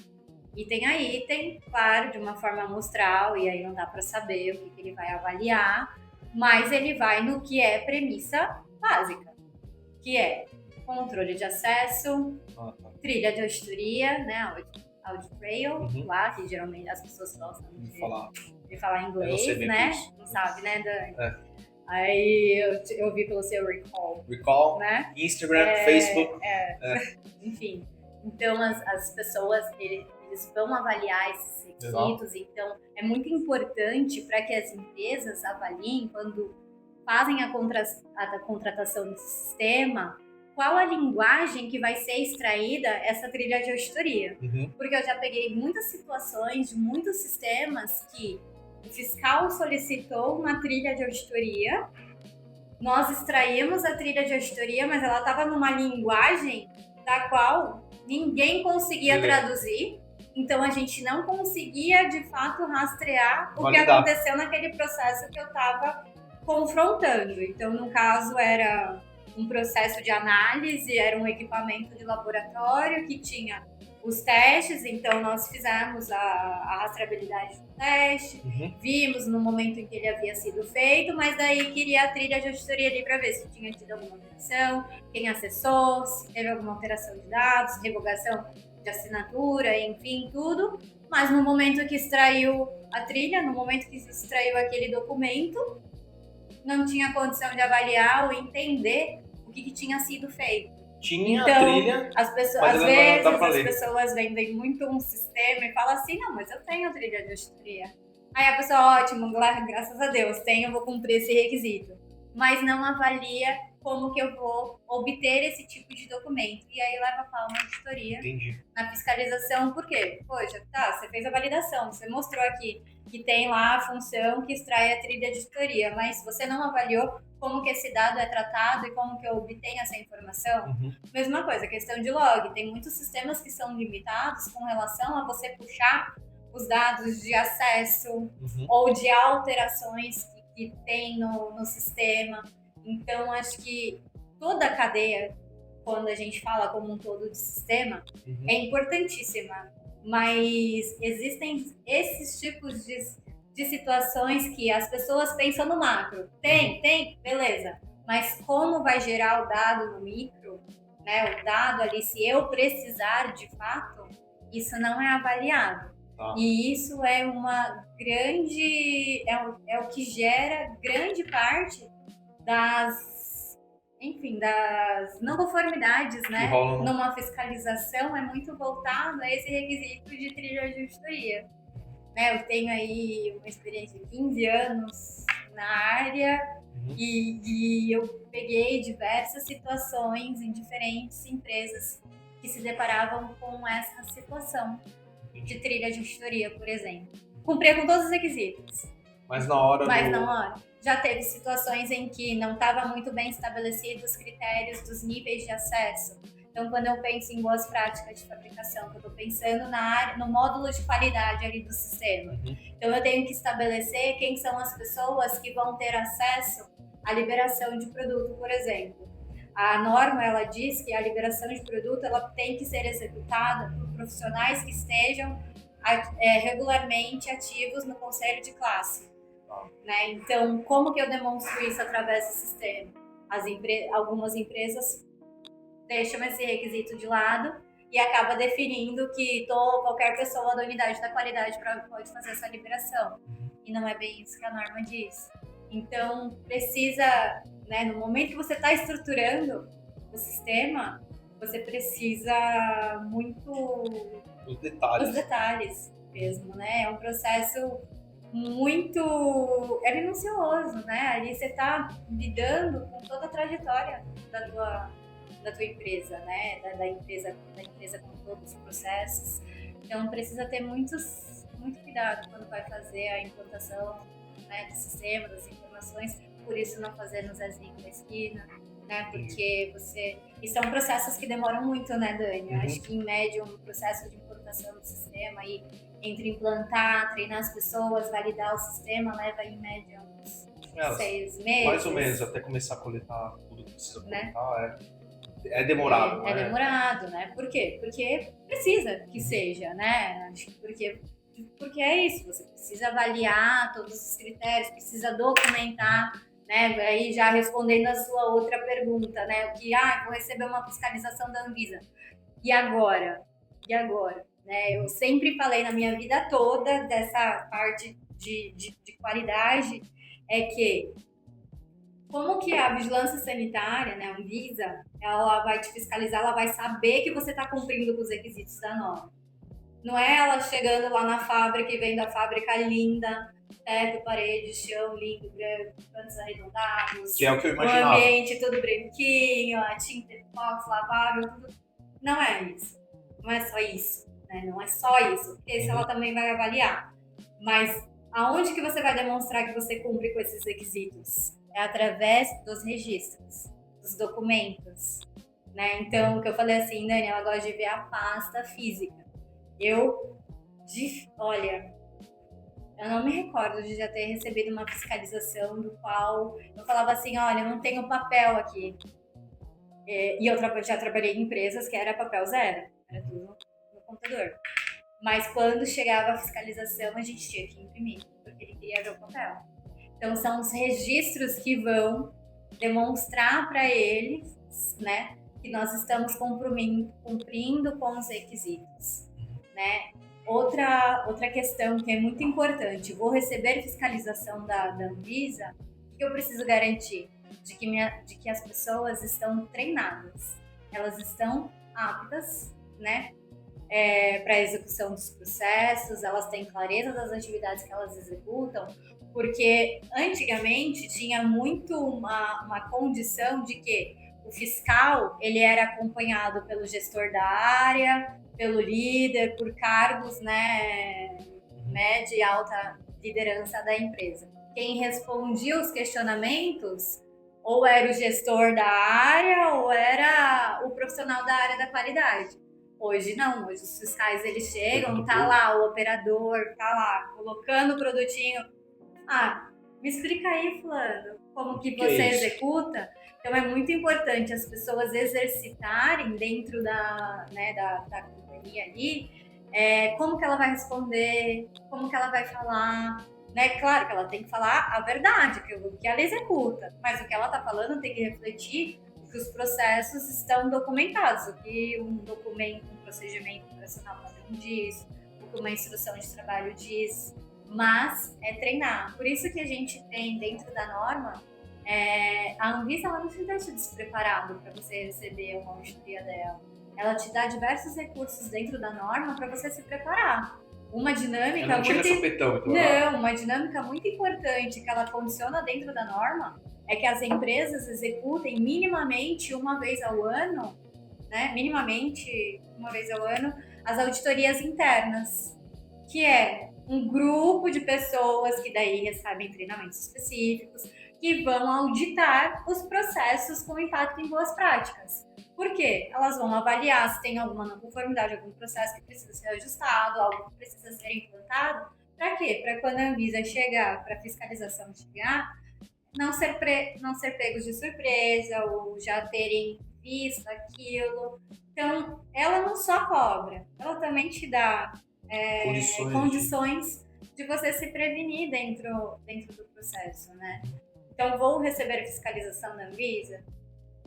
Item a item, claro, de uma forma amostral, e aí não dá para saber o que ele vai avaliar, mas ele vai no que é premissa básica, que é controle de acesso, trilha de auditoria, né, audit trail, lá, que geralmente as pessoas gostam de falar inglês, né, não sabe, né, Dani? Aí eu vi pelo seu recall, né? Instagram, Facebook. Enfim, então as pessoas, eles vão avaliar esses requisitos, então é muito importante para que as empresas avaliem quando fazem a contratação do sistema, qual a linguagem que vai ser extraída essa trilha de auditoria. Porque eu já peguei muitas situações de muitos sistemas que o fiscal solicitou uma trilha de auditoria, nós extraímos a trilha de auditoria, mas ela estava numa linguagem da qual ninguém conseguia traduzir. Então, a gente não conseguia, de fato, rastrear o que aconteceu naquele processo que eu estava confrontando. Então, no caso, era um processo de análise, era um equipamento de laboratório que tinha os testes. Então, nós fizemos a rastreabilidade do teste, vimos no momento em que ele havia sido feito, mas daí queria a trilha de auditoria ali para ver se tinha tido alguma alteração, quem acessou, se teve alguma alteração de dados, revogação de assinatura, enfim, tudo. Mas no momento que extraiu a trilha, no momento que se extraiu aquele documento, não tinha condição de avaliar ou entender o que tinha sido feito. Tinha então, a trilha, às vezes as pessoas vendem muito um sistema e falam assim, não, mas eu tenho a trilha de auditoria. Aí a pessoa, ótimo, graças a Deus, eu vou cumprir esse requisito. Mas não avalia como que eu vou obter esse tipo de documento. E aí leva para uma auditoria. Entendi. Na fiscalização, por quê? Poxa, tá, você fez a validação, você mostrou aqui que tem lá a função que extrai a trilha de auditoria, mas você não avaliou como que esse dado é tratado e como que eu obtenho essa informação? Mesma coisa, questão de log. Tem muitos sistemas que são limitados com relação a você puxar os dados de acesso ou de alterações que tem no sistema. Então, acho que toda a cadeia, quando a gente fala como um todo de sistema, é importantíssima. Mas existem esses tipos de situações que as pessoas pensam no macro. Tem, beleza. Mas como vai gerar o dado no micro, né? O dado ali, se eu precisar de fato, isso não é avaliado. E isso é uma grande... É o que gera grande parte das não conformidades, né? Numa fiscalização é muito voltado a esse requisito de trilha de auditoria. Né? Eu tenho aí uma experiência de 15 anos na área e eu peguei diversas situações em diferentes empresas que se deparavam com essa situação de trilha de auditoria, por exemplo. Cumpria com todos os requisitos. Mas na hora Já teve situações em que não estava muito bem estabelecidos os critérios dos níveis de acesso. Então, quando eu penso em boas práticas de fabricação, eu estou pensando no módulo de qualidade ali do sistema. Então, eu tenho que estabelecer quem são as pessoas que vão ter acesso à liberação de produto, por exemplo. A norma, ela diz que a liberação de produto ela tem que ser executada por profissionais que estejam regularmente ativos no conselho de classe. Né? Então, como que eu demonstro isso através do sistema? Algumas empresas deixam esse requisito de lado e acaba definindo que qualquer pessoa da unidade da qualidade pode fazer essa liberação. E não é bem isso que a norma diz. Então, precisa, né, no momento que você está estruturando o sistema, você precisa muito... Os detalhes mesmo, né? É um processo muito minucioso, né? Ali você está lidando com toda a trajetória da tua empresa, né? Da empresa com todos os processos. Então precisa ter muito cuidado quando vai fazer a implantação, né, do sistema, das informações. Por isso não fazer no Zezinho da esquina, né? Porque e são processos que demoram muito, né, Dani? Acho que em média um processo de implantação do sistema aí entre implantar, treinar as pessoas, validar o sistema, leva em média uns 6 meses. Mais ou menos, até começar a coletar tudo que precisa coletar. Né? É demorado. É demorado, né? Por quê? Porque precisa que seja, né? Acho que porque é isso, você precisa avaliar todos os critérios, precisa documentar, né? Aí já respondendo a sua outra pergunta, né? Vou receber uma fiscalização da Anvisa. E agora? Né? Eu sempre falei na minha vida toda dessa parte de qualidade, é que como que a vigilância sanitária, né, a Anvisa, ela vai te fiscalizar, ela vai saber que você está cumprindo com os requisitos da norma. Não é ela chegando lá na fábrica e vendo a fábrica linda, teto, parede, chão lindo, branco, cantos arredondados, que é o que eu imaginava. O ambiente tudo branquinho, a tinta epóxi lavável, tudo. Não é isso. Não é só isso. Não é só isso, porque isso ela também vai avaliar. Mas aonde que você vai demonstrar que você cumpre com esses requisitos? É através dos registros, dos documentos. Né? Então, o que eu falei assim, Dani, ela gosta de ver a pasta física. Eu não me recordo de já ter recebido uma fiscalização do qual eu falava assim, olha, eu não tenho papel aqui. E eu já trabalhei em empresas que era papel zero, era tudo computador. Mas quando chegava a fiscalização, a gente tinha que imprimir, porque ele queria ver o papel. Então, são os registros que vão demonstrar para eles, né, que nós estamos cumprindo com os requisitos, né? Outra questão que é muito importante, vou receber fiscalização da Anvisa, o que eu preciso garantir? De que as pessoas estão treinadas, elas estão aptas, né, para a execução dos processos, elas têm clareza das atividades que elas executam, porque antigamente tinha muito uma condição de que o fiscal ele era acompanhado pelo gestor da área, pelo líder, por cargos, né, de alta liderança da empresa. Quem respondia os questionamentos ou era o gestor da área ou era o profissional da área da qualidade. Hoje não, hoje os fiscais eles chegam, tá lá o operador, tá lá colocando o produtinho. Ah, me explica aí, fulano, como que você executa. Então é muito importante as pessoas exercitarem dentro da companhia ali, como que ela vai responder, como que ela vai falar, né? Claro que ela tem que falar a verdade, o que ela executa, mas o que ela está falando tem que refletir o que os processos estão documentados, o que um documento, um procedimento operacional padrão diz, o que uma instrução de trabalho diz, mas é treinar. Por isso que a gente tem dentro da norma, a Anvisa ela não te deixa despreparado para você receber uma auditoria dela. Ela te dá diversos recursos dentro da norma para você se preparar. Uma dinâmica não chega sopetão, então, não, uma dinâmica muito importante que ela condiciona dentro da norma é que as empresas executem minimamente uma vez ao ano, né? Minimamente uma vez ao ano, as auditorias internas, que é um grupo de pessoas que daí recebem treinamentos específicos, que vão auditar os processos com impacto em boas práticas. Por quê? Elas vão avaliar se tem alguma não conformidade, algum processo que precisa ser ajustado, algo que precisa ser implantado. Para quê? Para quando a Anvisa chegar, para a fiscalização chegar, não ser pegos de surpresa ou já terem visto aquilo. Então, ela não só cobra, ela também te dá condições de você se prevenir dentro do processo, né? Então, vou receber a fiscalização da Anvisa?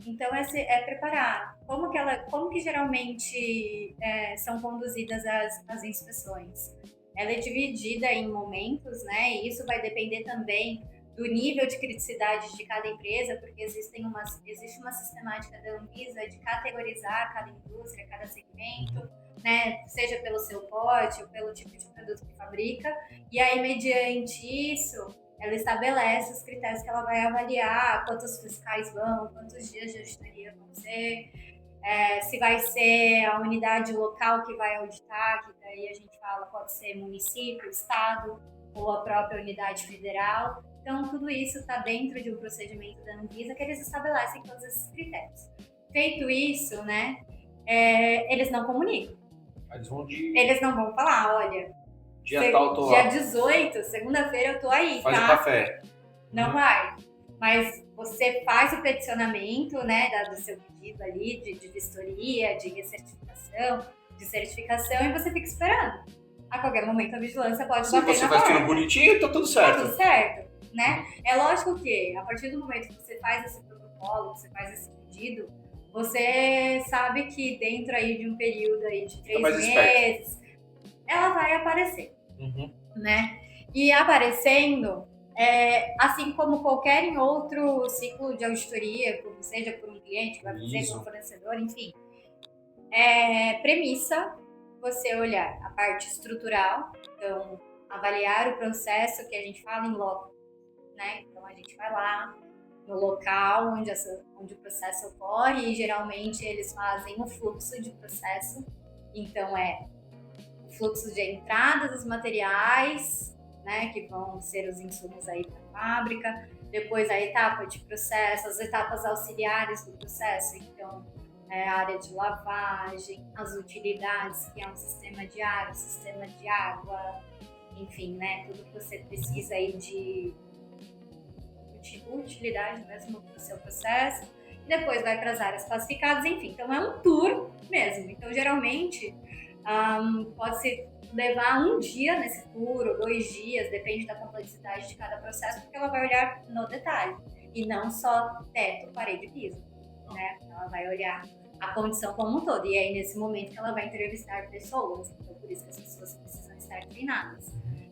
Então, é preparar. Como que geralmente são conduzidas as inspeções? Ela é dividida em momentos, né? E isso vai depender também do nível de criticidade de cada empresa, porque existe uma sistemática da Anvisa de categorizar cada indústria, cada segmento, né? Seja pelo seu porte ou pelo tipo de produto que fabrica. E aí, mediante isso, ela estabelece os critérios que ela vai avaliar, quantos fiscais vão, quantos dias de auditoria vão ser, se vai ser a unidade local que vai auditar, que daí a gente fala pode ser município, estado ou a própria unidade federal. Então, tudo isso está dentro de um procedimento da Anvisa que eles estabelecem todos esses critérios. Feito isso, né, eles não comunicam. Eles não vão falar, olha, dia 18, segunda-feira eu tô aí, faz tá? o café. Não vai. Mas você faz o peticionamento, né, do seu pedido ali de vistoria, de recertificação, de certificação, e você fica esperando. A qualquer momento a vigilância pode bater na porta. Se você faz tudo bonitinho, tá tudo certo. Tá tudo certo, né? É lógico que, a partir do momento que você faz esse protocolo, que você faz esse pedido, você sabe que dentro aí de um período aí de 3 meses, ela vai aparecer, né? E aparecendo, assim como qualquer outro ciclo de auditoria, seja por um cliente, vai ser por um fornecedor, enfim, premissa você olhar a parte estrutural, então avaliar o processo que a gente fala em loco, né? Então a gente vai lá no local onde o processo ocorre e geralmente eles fazem o fluxo de processo, então o fluxo de entrada dos materiais, né, que vão ser os insumos aí para a fábrica, depois a etapa de processo, as etapas auxiliares do processo, então a área de lavagem, as utilidades, que é um sistema de ar, um sistema de água, enfim, né, tudo que você precisa aí de utilidade mesmo para o seu processo, e depois vai para as áreas classificadas, enfim, então é um tour mesmo, então geralmente pode-se levar um dia nesse tour, ou 2 dias, depende da complexidade de cada processo, porque ela vai olhar no detalhe, e não só teto, parede e piso, né? Ela vai olhar a condição como um todo, e é aí nesse momento que ela vai entrevistar pessoas, então por isso que as pessoas precisam estar treinadas.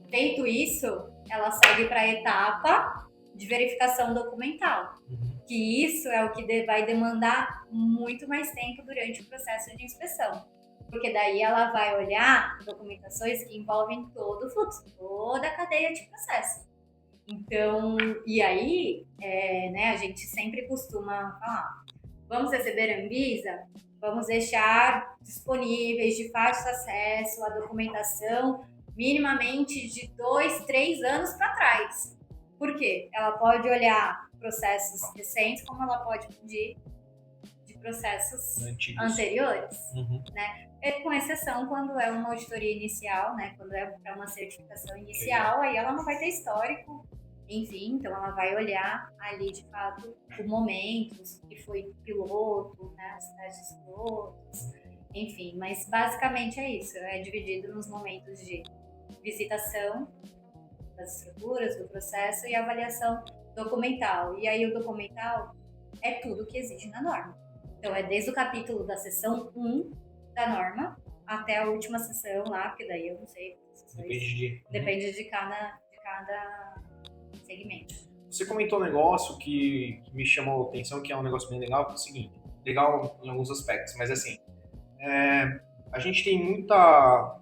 Feito isso, ela segue para a etapa de verificação documental, que isso é o que vai demandar muito mais tempo durante o processo de inspeção. Porque daí ela vai olhar documentações que envolvem todo o fluxo, toda a cadeia de processo. Então, e aí, né, a gente sempre costuma falar, vamos receber a Anvisa, vamos deixar disponíveis de fácil acesso a documentação minimamente de 2, 3 anos para trás. Por quê? Ela pode olhar processos recentes, como ela pode pedir de processos anteriores, né? Com exceção quando é uma auditoria inicial, né? Quando é para uma certificação inicial, aí ela não vai ter histórico, enfim, então ela vai olhar ali de fato o momento, que foi piloto, né? As cidades pilotos, enfim, mas basicamente é isso, é dividido nos momentos de visitação das estruturas, do processo e avaliação documental. E aí o documental é tudo que exige na norma. Então é desde o capítulo da seção 1 da norma até a última seção lá, porque daí eu não sei. Depende de cada segmento. Você comentou um negócio que me chamou a atenção, que é um negócio bem legal, que é o seguinte, legal em alguns aspectos, mas assim, a gente tem muita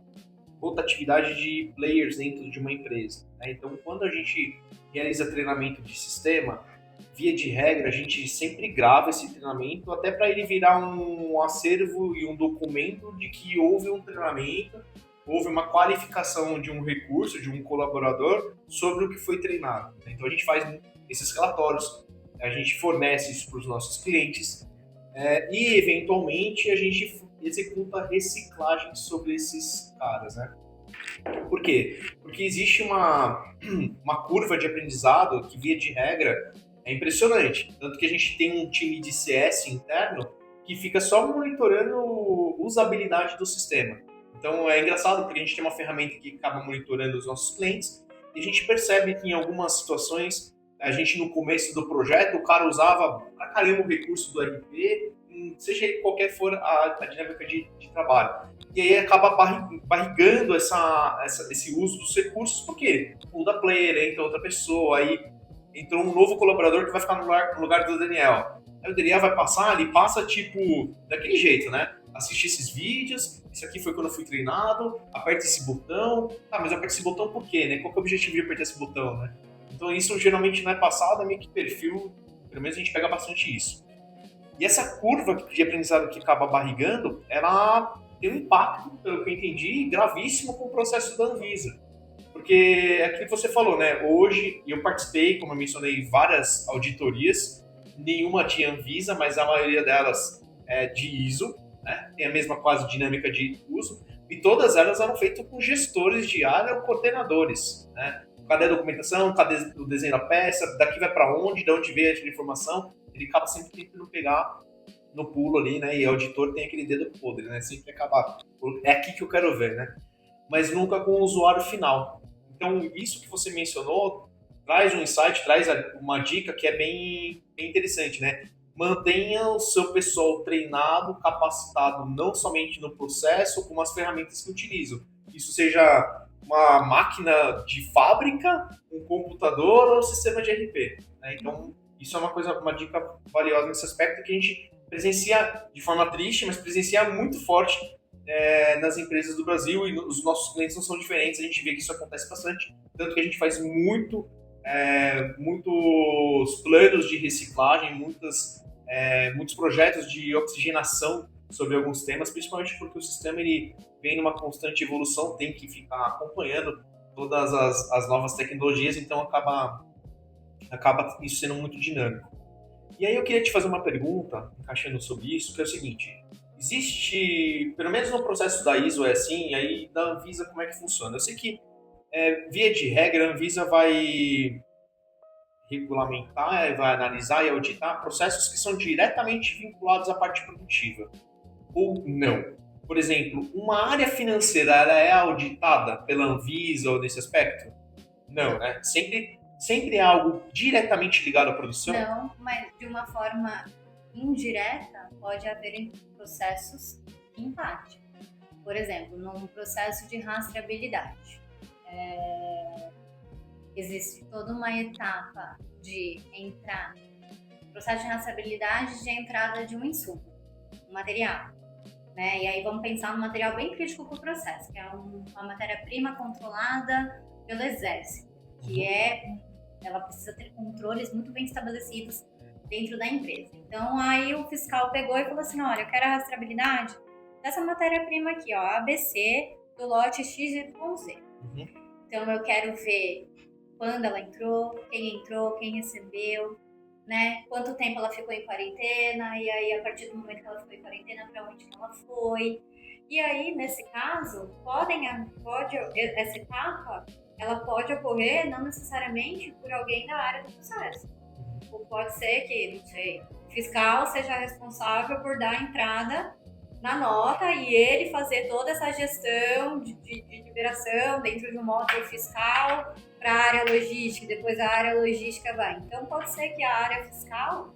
rotatividade de players dentro de uma empresa, né? Então, quando a gente realiza treinamento de sistema, via de regra, a gente sempre grava esse treinamento, até para ele virar um acervo e um documento de que houve um treinamento, houve uma qualificação de um recurso, de um colaborador, sobre o que foi treinado. Então, a gente faz esses relatórios, a gente fornece isso para os nossos clientes, e, eventualmente, a gente executa reciclagem sobre esses caras, né? Por quê? Porque existe uma curva de aprendizado que, via de regra, é impressionante. Tanto que a gente tem um time de CS interno que fica só monitorando usabilidade do sistema. Então é engraçado porque a gente tem uma ferramenta que acaba monitorando os nossos clientes e a gente percebe que em algumas situações, a gente no começo do projeto, o cara usava pra caramba o recurso do RP, seja ele qualquer for a dinâmica de trabalho. E aí acaba barrigando esse uso dos recursos, porque muda player, entra outra pessoa, aí entrou um novo colaborador que vai ficar no lugar do Daniel. Aí o Daniel vai passar, ele passa tipo daquele jeito, né? Assistir esses vídeos, isso aqui foi quando eu fui treinado, aperta esse botão. Tá, mas aperta esse botão por quê, né? Qual que é o objetivo de apertar esse botão, né? Então isso geralmente não é passado, é meio que perfil, pelo menos a gente pega bastante isso. E essa curva de aprendizado que acaba barrigando, ela tem um impacto, pelo que eu entendi, gravíssimo com o processo da Anvisa. Porque é aquilo que você falou, né? Hoje, eu participei, como eu mencionei, várias auditorias, nenhuma de Anvisa, mas a maioria delas é de ISO, né? Tem a mesma quase dinâmica de uso, e todas elas eram feitas com gestores de área ou coordenadores, né? Cadê a documentação, cadê o desenho da peça, daqui vai para onde, de onde veio a informação, ele acaba sempre tentando pegar no pulo ali, né? E o auditor tem aquele dedo podre, né? Sempre acaba, é aqui que eu quero ver, né? Mas nunca com o usuário final. Então, isso que você mencionou traz um insight, traz uma dica que é bem interessante, né? Mantenha o seu pessoal treinado, capacitado, não somente no processo, como as ferramentas que utilizam. Isso seja uma máquina de fábrica, um computador ou um sistema de RP, né? Então, isso é uma dica valiosa nesse aspecto que a gente presencia de forma triste, mas presencia muito forte nas empresas do Brasil, e os nossos clientes não são diferentes, a gente vê que isso acontece bastante, tanto que a gente faz muitos planos de reciclagem, muitos projetos de oxigenação sobre alguns temas, principalmente porque o sistema ele vem numa constante evolução, tem que ficar acompanhando todas as novas tecnologias, então acaba isso sendo muito dinâmico. E aí eu queria te fazer uma pergunta, encaixando sobre isso, que é o seguinte: existe, pelo menos no processo da ISO é assim, e aí da Anvisa como é que funciona? Eu sei que, via de regra, a Anvisa vai regulamentar, vai analisar e auditar processos que são diretamente vinculados à parte produtiva, ou não. Por exemplo, uma área financeira, ela é auditada pela Anvisa ou nesse aspecto? Não, né? Sempre é algo diretamente ligado à produção? Não, mas de uma forma indireta pode haver processos de empate. Por exemplo, num processo de rastreabilidade, existe toda uma etapa de processo de rastreabilidade de entrada de um insumo, um material. né? E aí vamos pensar num material bem crítico para o processo, que é uma matéria-prima controlada pelo Exército, que ela precisa ter controles muito bem estabelecidos dentro da empresa. Então aí o fiscal pegou e falou assim, olha, eu quero a rastreabilidade dessa matéria-prima aqui, ó, ABC do lote XYZ. Então eu quero ver quando ela entrou, quem recebeu, né? Quanto tempo ela ficou em quarentena, e aí a partir do momento que ela ficou em quarentena, para onde que ela foi. E aí, nesse caso, essa etapa, ela pode ocorrer não necessariamente por alguém da área do processo. Ou pode ser que, não sei, o fiscal seja responsável por dar a entrada na nota e ele fazer toda essa gestão de liberação dentro de um módulo fiscal para a área logística, depois a área logística vai. Então, pode ser que a área fiscal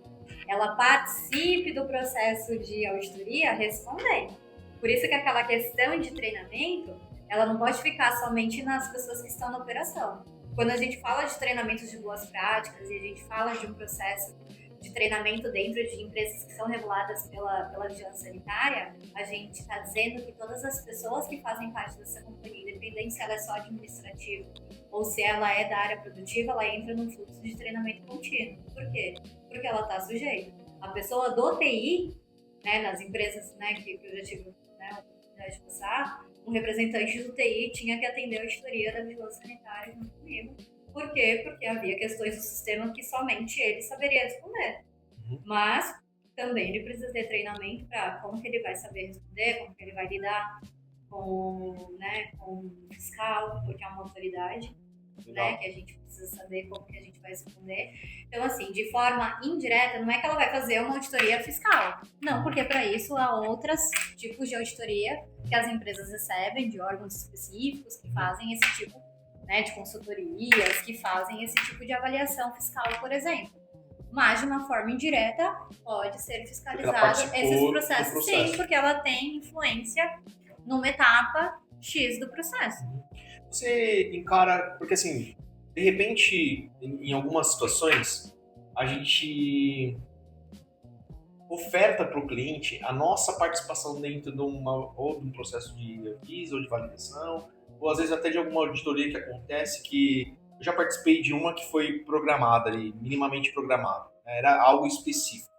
ela participe do processo de auditoria respondendo. Por isso que aquela questão de treinamento, ela não pode ficar somente nas pessoas que estão na operação. Quando a gente fala de treinamentos de boas práticas e a gente fala de um processo de treinamento dentro de empresas que são reguladas pela vigilância sanitária, a gente está dizendo que todas as pessoas que fazem parte dessa companhia, independente se ela é só administrativa ou se ela é da área produtiva, ela entra num fluxo de treinamento contínuo. Por quê? Porque ela está sujeita. A pessoa do TI, né, nas empresas, né, que eu já tive, né, a oportunidade de passar, um representante do TI tinha que atender a auditoria da vigilância sanitária junto comigo. Por quê? Porque havia questões do sistema que somente ele saberia responder. Mas também ele precisa ter treinamento para como que ele vai saber responder, como que ele vai lidar com, né, com o fiscal, porque é uma autoridade, né, que a gente precisa saber como que a gente vai responder. Então, assim, de forma indireta, não é que ela vai fazer uma auditoria fiscal. Não, porque para isso há outros tipos de auditoria que as empresas recebem, de órgãos específicos que fazem esse tipo, né, de consultorias, que fazem esse tipo de avaliação fiscal, por exemplo. Mas, de uma forma indireta, pode ser fiscalizado esses processos. Sim, porque ela tem influência numa etapa X do processo. Você encara, porque assim, de repente, em algumas situações, a gente oferta para o cliente a nossa participação dentro de ou de um processo de avisa ou de validação, ou às vezes até de alguma auditoria que acontece, que eu já participei de uma que foi programada ali, minimamente programada, né? Era algo específico.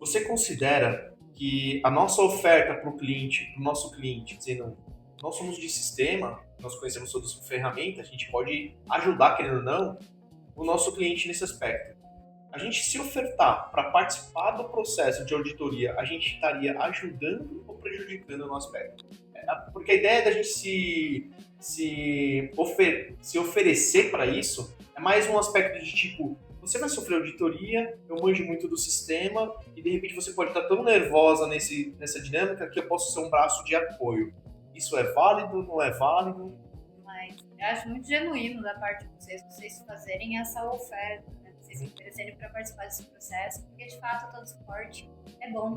Você considera que a nossa oferta para o cliente, para o nosso cliente, dizendo, nós somos de sistema, nós conhecemos todas as ferramentas, a gente pode ajudar, querendo ou não, o nosso cliente nesse aspecto. A gente se ofertar para participar do processo de auditoria, a gente estaria ajudando ou prejudicando no aspecto? Porque a ideia da gente se oferecer para isso é mais um aspecto de tipo, você vai sofrer auditoria, eu manjo muito do sistema e de repente você pode estar tão nervosa nessa dinâmica que eu posso ser um braço de apoio. Isso é válido, não é válido? Mas eu acho muito genuíno da parte de vocês fazerem essa oferta, né? Vocês se interessarem para participar desse processo, porque de fato todo suporte é bom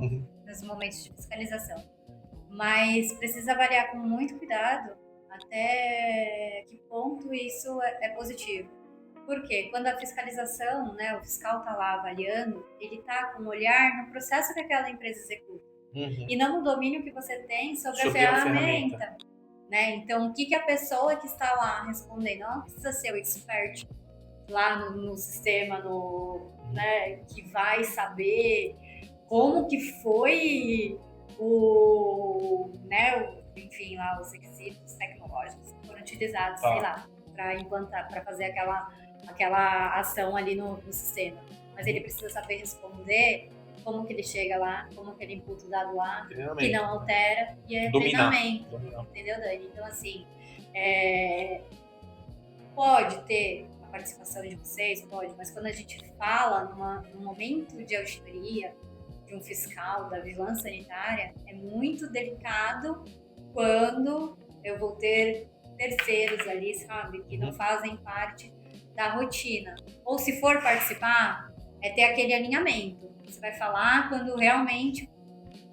nos momentos de fiscalização. Mas precisa avaliar com muito cuidado até que ponto isso é positivo. Por quê? Quando a fiscalização, né, o fiscal está lá avaliando, ele está com um olhar no processo que aquela empresa executa. E não no domínio que você tem sobre a ferramenta. Né? Então, o que a pessoa que está lá respondendo, ela não precisa ser o expert lá no sistema, né, que vai saber como que foi enfim, lá os requisitos tecnológicos que foram utilizados, sei lá, para implantar, para fazer aquela ação ali no sistema. Mas ele precisa saber responder como que ele chega lá, como que ele imputa o dado lá, que não altera, e é treinamento, entendeu, Dani? Então, assim, pode ter a participação de vocês, pode, mas quando a gente fala num momento de auditoria, de um fiscal, da vigilância sanitária, é muito delicado quando eu vou ter terceiros ali, sabe, que não fazem parte da rotina. Ou se for participar, é ter aquele alinhamento. Você vai falar quando realmente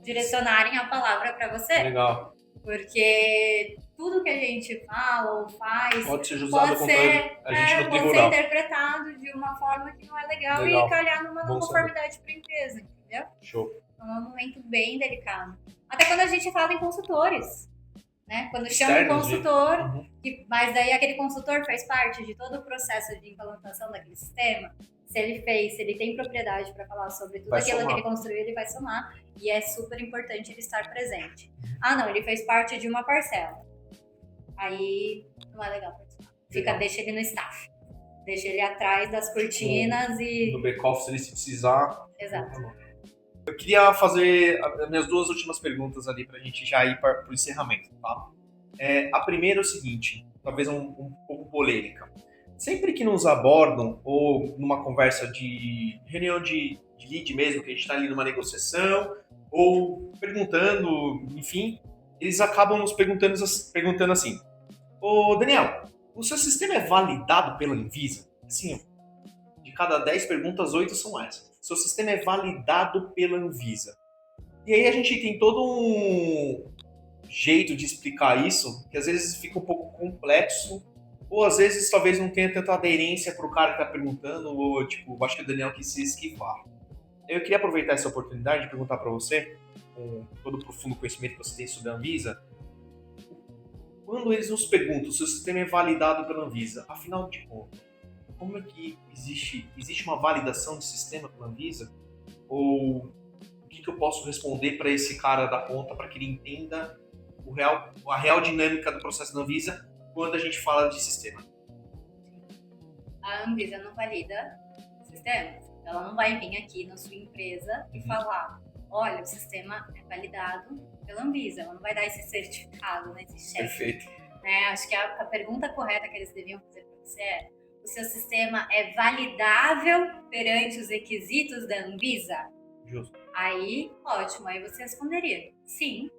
direcionarem a palavra para você. Legal. Porque tudo que a gente fala ou faz pode ser interpretado de uma forma que não é legal. E calhar numa não conformidade para a empresa, entendeu? Show. Então é um momento bem delicado. Até quando a gente fala em consultores, né? Quando chama um Externos, consultor, mas daí aquele consultor faz parte de todo o processo de implantação daquele sistema. Se ele tem propriedade para falar sobre tudo Vai aquilo somar. que ele construiu, ele vai somar. E é super importante ele estar presente. Ah, não, ele fez parte de uma parcela. Aí não é legal participar. Deixa ele no staff. Deixa ele atrás das cortinas e... No back-office, ele se precisar... Exato. Eu queria fazer as minhas duas últimas perguntas ali pra gente já ir para o encerramento, tá? A primeira é o seguinte, talvez um pouco polêmica. Sempre que nos abordam, ou numa conversa de reunião de lead mesmo, que a gente está ali numa negociação, ou perguntando, enfim, eles acabam nos perguntando assim: ô Daniel, o seu sistema é validado pela Anvisa? Assim, de cada 10 perguntas, 8 são essas. Seu sistema é validado pela Anvisa. E aí a gente tem todo um jeito de explicar isso, que às vezes fica um pouco complexo, ou às vezes talvez não tenha tanta aderência para o cara que está perguntando, ou tipo, acho que o Daniel quis se esquivar. Eu queria aproveitar essa oportunidade de perguntar para você, com todo o profundo conhecimento que você tem sobre a Anvisa, quando eles nos perguntam se o sistema é validado pela Anvisa, afinal de contas, como é que existe uma validação de sistema pela Anvisa? Ou o que eu posso responder para esse cara da ponta para que ele entenda a real dinâmica do processo da Anvisa quando a gente fala de sistema? A Anvisa não valida sistemas. Ela não vai vir aqui na sua empresa e falar: olha, o sistema é validado pela Anvisa. Ela não vai dar esse certificado, né, esse cheque. Perfeito. Acho que a pergunta correta que eles deviam fazer para você é: o seu sistema é validável perante os requisitos da Anvisa? Justo. Aí, ótimo, aí você responderia: sim,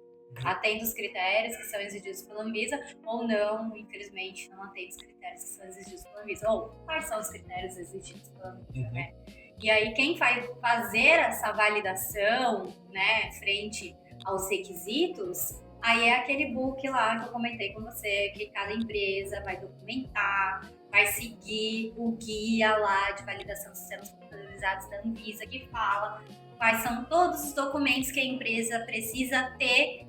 atende os critérios que são exigidos pela Anvisa, ou não, infelizmente, não atende os critérios que são exigidos pela Anvisa. Ou quais são os critérios exigidos pela Anvisa, né? E aí, quem vai fazer essa validação, né, frente aos requisitos, aí é aquele book lá que eu comentei com você, que cada empresa vai documentar, vai seguir o guia lá de validação de sistemas computadorizados da Anvisa, que fala quais são todos os documentos que a empresa precisa ter,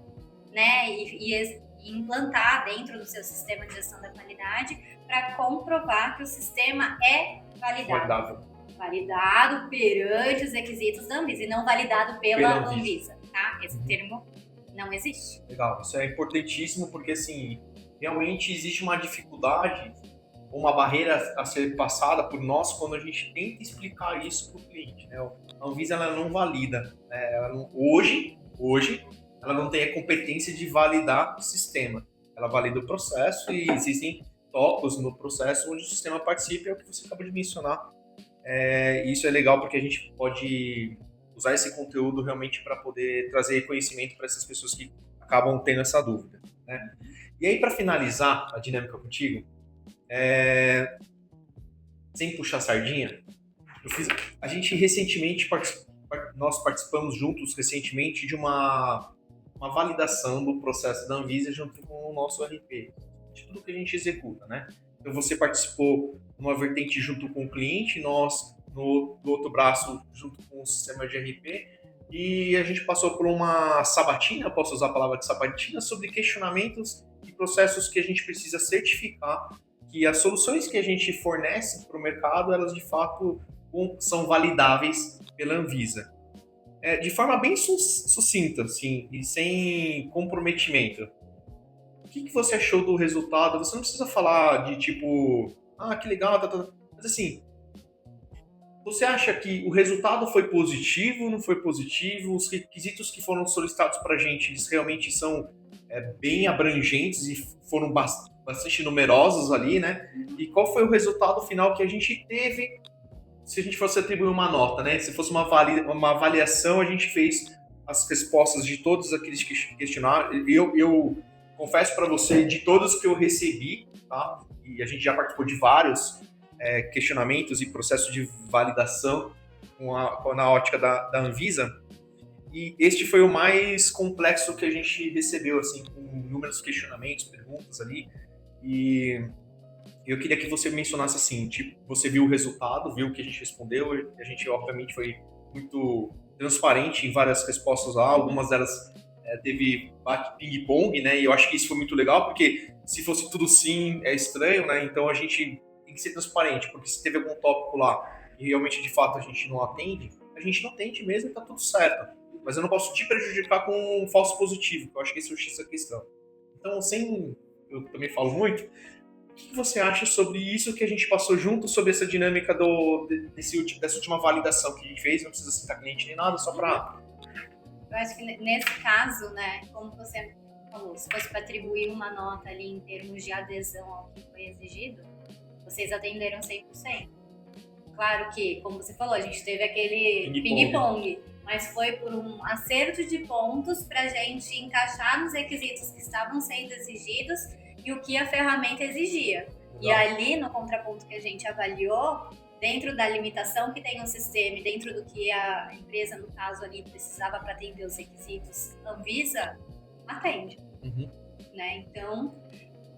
né, e implantar dentro do seu sistema de gestão da qualidade para comprovar que o sistema é validado. Validado perante os requisitos da Anvisa e não validado pela Anvisa, tá? Esse termo não existe. Legal, isso é importantíssimo porque, assim, realmente existe uma dificuldade, uma barreira a ser passada por nós quando a gente tenta explicar isso para o cliente, né? A Anvisa, ela não valida, né? Hoje, ela não tem a competência de validar o sistema. Ela valida o processo e existem tópicos no processo onde o sistema participa, é o que você acabou de mencionar. Isso é legal porque a gente pode usar esse conteúdo realmente para poder trazer conhecimento para essas pessoas que acabam tendo essa dúvida, né? E aí, para finalizar a dinâmica contigo, sem puxar sardinha, a gente recentemente nós participamos juntos recentemente de uma validação do processo da Anvisa junto com o nosso RP, de tudo que a gente executa, né? Então você participou numa vertente junto com o cliente, nós no outro braço junto com o sistema de RP, e a gente passou por uma sabatina, posso usar a palavra de sabatina, sobre questionamentos e processos que a gente precisa certificar que as soluções que a gente fornece para o mercado, elas de fato são validáveis pela Anvisa. De forma bem sucinta, assim, e sem comprometimento. O que você achou do resultado? Você não precisa falar de tipo, que legal, mas assim, você acha que o resultado foi positivo, não foi positivo? Os requisitos que foram solicitados para a gente, eles realmente são bem abrangentes e foram bastante numerosos ali, né? E qual foi o resultado final que a gente teve, se a gente fosse atribuir uma nota, né? Se fosse uma avaliação, a gente fez as respostas de todos aqueles questionários. Eu confesso para você, de todos que eu recebi, tá? E a gente já participou de vários questionamentos e processos de validação na ótica da Anvisa, e este foi o mais complexo que a gente recebeu, assim, com inúmeros questionamentos, perguntas ali, e eu queria que você mencionasse assim, tipo, você viu o resultado, viu o que a gente respondeu, a gente obviamente foi muito transparente em várias respostas lá, algumas delas teve ping-pong, né? E eu acho que isso foi muito legal, porque se fosse tudo sim, é estranho, né? Então a gente tem que ser transparente, porque se teve algum tópico lá e realmente, de fato, a gente não atende, a gente não atende mesmo e tá tudo certo. Mas eu não posso te prejudicar com um falso positivo, que eu acho que esse é o X da questão. Então, eu também falo muito, o que você acha sobre isso que a gente passou junto, sobre essa dinâmica dessa última validação que a gente fez? Não precisa citar cliente nem nada, só para... Eu acho que nesse caso, né, como você falou, se fosse para atribuir uma nota ali em termos de adesão ao que foi exigido, vocês atenderam 100%. Claro que, como você falou, a gente teve aquele ping-pong, mas foi por um acerto de pontos para a gente encaixar nos requisitos que estavam sendo exigidos e o que a ferramenta exigia. Legal. E ali, no contraponto que a gente avaliou, dentro da limitação que tem o sistema e dentro do que a empresa, no caso ali, precisava para atender os requisitos, Anvisa atende. Né? Então,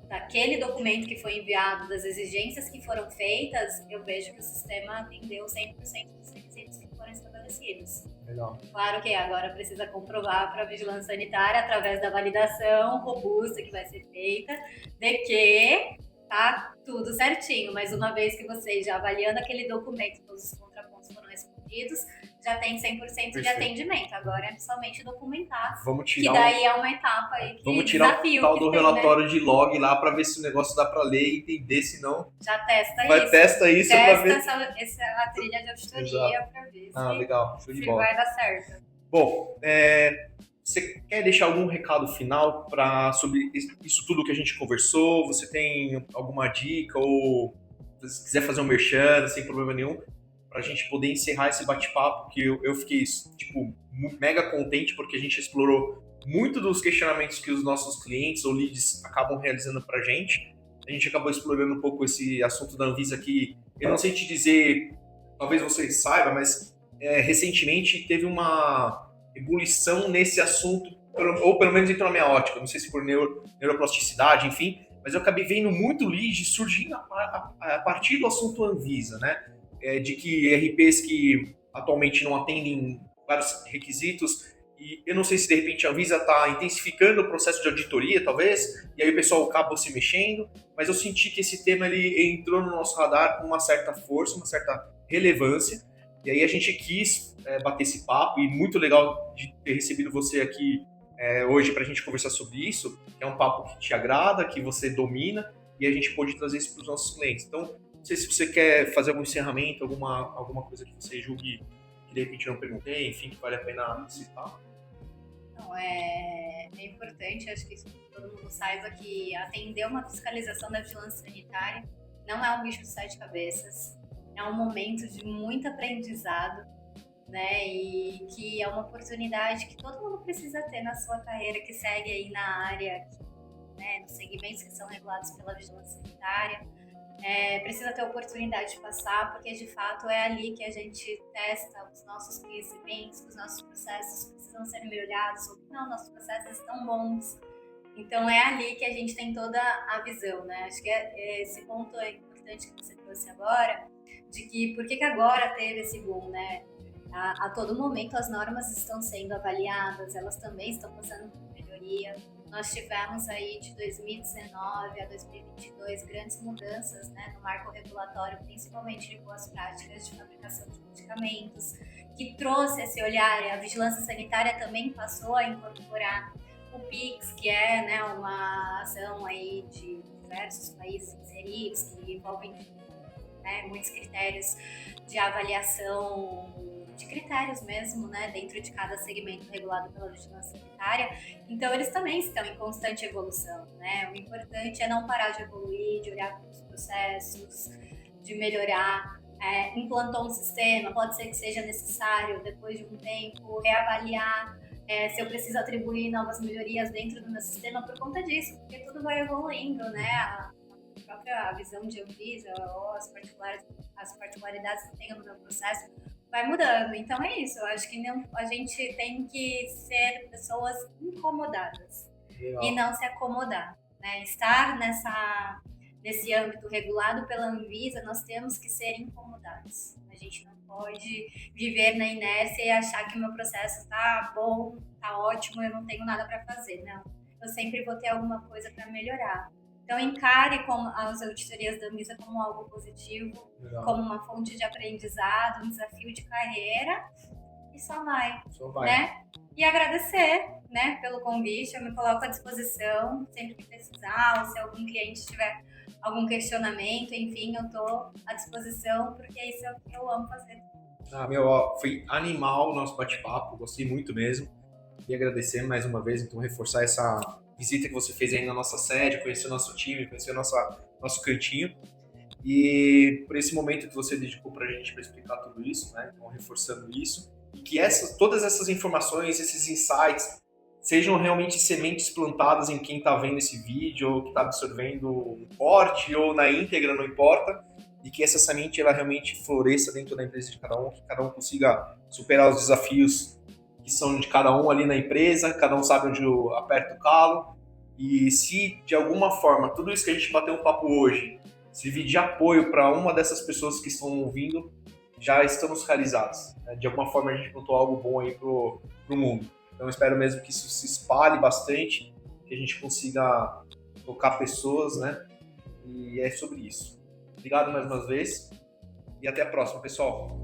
daquele documento que foi enviado, das exigências que foram feitas, eu vejo que o sistema atendeu 100% dos requisitos que foram estabelecidos. Legal. Claro que agora precisa comprovar para a vigilância sanitária, através da validação robusta que vai ser feita, de que tá tudo certinho. Mas uma vez que vocês já avaliando aquele documento, todos os contrapontos foram respondidos, já tem 100% de atendimento. Agora é somente documentar. Vamos tirar que daí é uma etapa aí que vamos tirar o tal do relatório, né, de log lá para ver se o negócio dá para ler e entender, se não... Já testa isso. Para ver... a trilha de auditoria para ver legal. Show de bola. Vai dar certo. Bom, você quer deixar algum recado final sobre isso tudo que a gente conversou? Você tem alguma dica ou se quiser fazer um merchan, sem problema nenhum, para a gente poder encerrar esse bate-papo, que eu fiquei, tipo, mega contente, porque a gente explorou muito dos questionamentos que os nossos clientes ou leads acabam realizando para a gente. A gente acabou explorando um pouco esse assunto da Anvisa, que eu não sei te dizer, talvez você saiba, mas recentemente teve uma ebulição nesse assunto, ou pelo menos entrou na minha ótica, não sei se por neuroplasticidade, enfim, mas eu acabei vendo muito lead surgindo a partir do assunto Anvisa, né? De que RPs que atualmente não atendem vários requisitos, e eu não sei se de repente a Anvisa está intensificando o processo de auditoria, talvez, e aí o pessoal acaba se mexendo, mas eu senti que esse tema ele entrou no nosso radar com uma certa força, uma certa relevância, e aí a gente quis bater esse papo, e muito legal de ter recebido você aqui hoje para a gente conversar sobre isso, que é um papo que te agrada, que você domina, e a gente pode trazer isso para os nossos clientes. Então, não sei se você quer fazer algum encerramento, alguma coisa que você julgue que de repente eu não perguntei, enfim, que vale a pena citar. Não, é importante, acho que todo mundo saiba que atender uma fiscalização da vigilância sanitária não é um bicho de 7 cabeças, é um momento de muito aprendizado, né? E que é uma oportunidade que todo mundo precisa ter na sua carreira, que segue aí na área, né, nos segmentos que são regulados pela vigilância sanitária. Precisa ter oportunidade de passar, porque de fato é ali que a gente testa os nossos conhecimentos, os nossos processos precisam ser melhorados, ou não, nossos processos estão bons. Então é ali que a gente tem toda a visão, né? Acho que esse ponto é importante que você trouxe agora, de que por que agora teve esse boom, né? A todo momento as normas estão sendo avaliadas, elas também estão passando por melhoria. Nós tivemos aí de 2019 a 2022 grandes mudanças, né, no marco regulatório, principalmente de boas práticas de fabricação de medicamentos, que trouxe esse olhar. A vigilância sanitária também passou a incorporar o PIX, que é, né, uma ação aí de diversos países inseridos, que envolvem, né, muitos critérios de avaliação, de critérios mesmo, né, dentro de cada segmento regulado pela vigilância sanitária. Então, eles também estão em constante evolução, né? O importante é não parar de evoluir, de olhar para os processos, de melhorar. Implantou um sistema, pode ser que seja necessário, depois de um tempo, reavaliar se eu preciso atribuir novas melhorias dentro do meu sistema por conta disso, porque tudo vai evoluindo, né? A própria visão de Anvisa ou as particularidades que tem no meu processo vai mudando. Então é isso, eu acho que a gente tem que ser pessoas incomodadas. Legal. E não se acomodar, né? Estar nesse âmbito regulado pela Anvisa, nós temos que ser incomodados. A gente não pode viver na inércia e achar que o meu processo tá bom, tá ótimo, eu não tenho nada para fazer. Não, eu sempre vou ter alguma coisa para melhorar. Então, encare as auditorias da Anvisa como algo positivo, Legal. como uma fonte de aprendizado, um desafio de carreira, e só vai. Né? E agradecer, né, pelo convite. Eu me coloco à disposição sempre que precisar, ou se algum cliente tiver algum questionamento, enfim, eu tô à disposição, porque isso é o que eu amo fazer. Foi animal o nosso bate-papo, gostei muito mesmo. Queria agradecer mais uma vez, então reforçar essa visita que você fez aí na nossa sede, conhecer o nosso time, conhecer nosso cantinho. E por esse momento que você dedicou pra gente para explicar tudo isso, né? Então, reforçando isso. E que todas essas informações, esses insights, sejam realmente sementes plantadas em quem está vendo esse vídeo, ou que está absorvendo um corte, ou na íntegra, não importa. E que essa semente ela realmente floresça dentro da empresa de cada um, que cada um consiga superar os desafios que são de cada um ali na empresa, cada um sabe onde aperta o calo. E se, de alguma forma, tudo isso que a gente bateu um papo hoje servir de apoio para uma dessas pessoas que estão ouvindo, já estamos realizados. De alguma forma a gente contou algo bom aí pro mundo. Então eu espero mesmo que isso se espalhe bastante, que a gente consiga tocar pessoas, né? E é sobre isso. Obrigado mais uma vez e até a próxima, pessoal.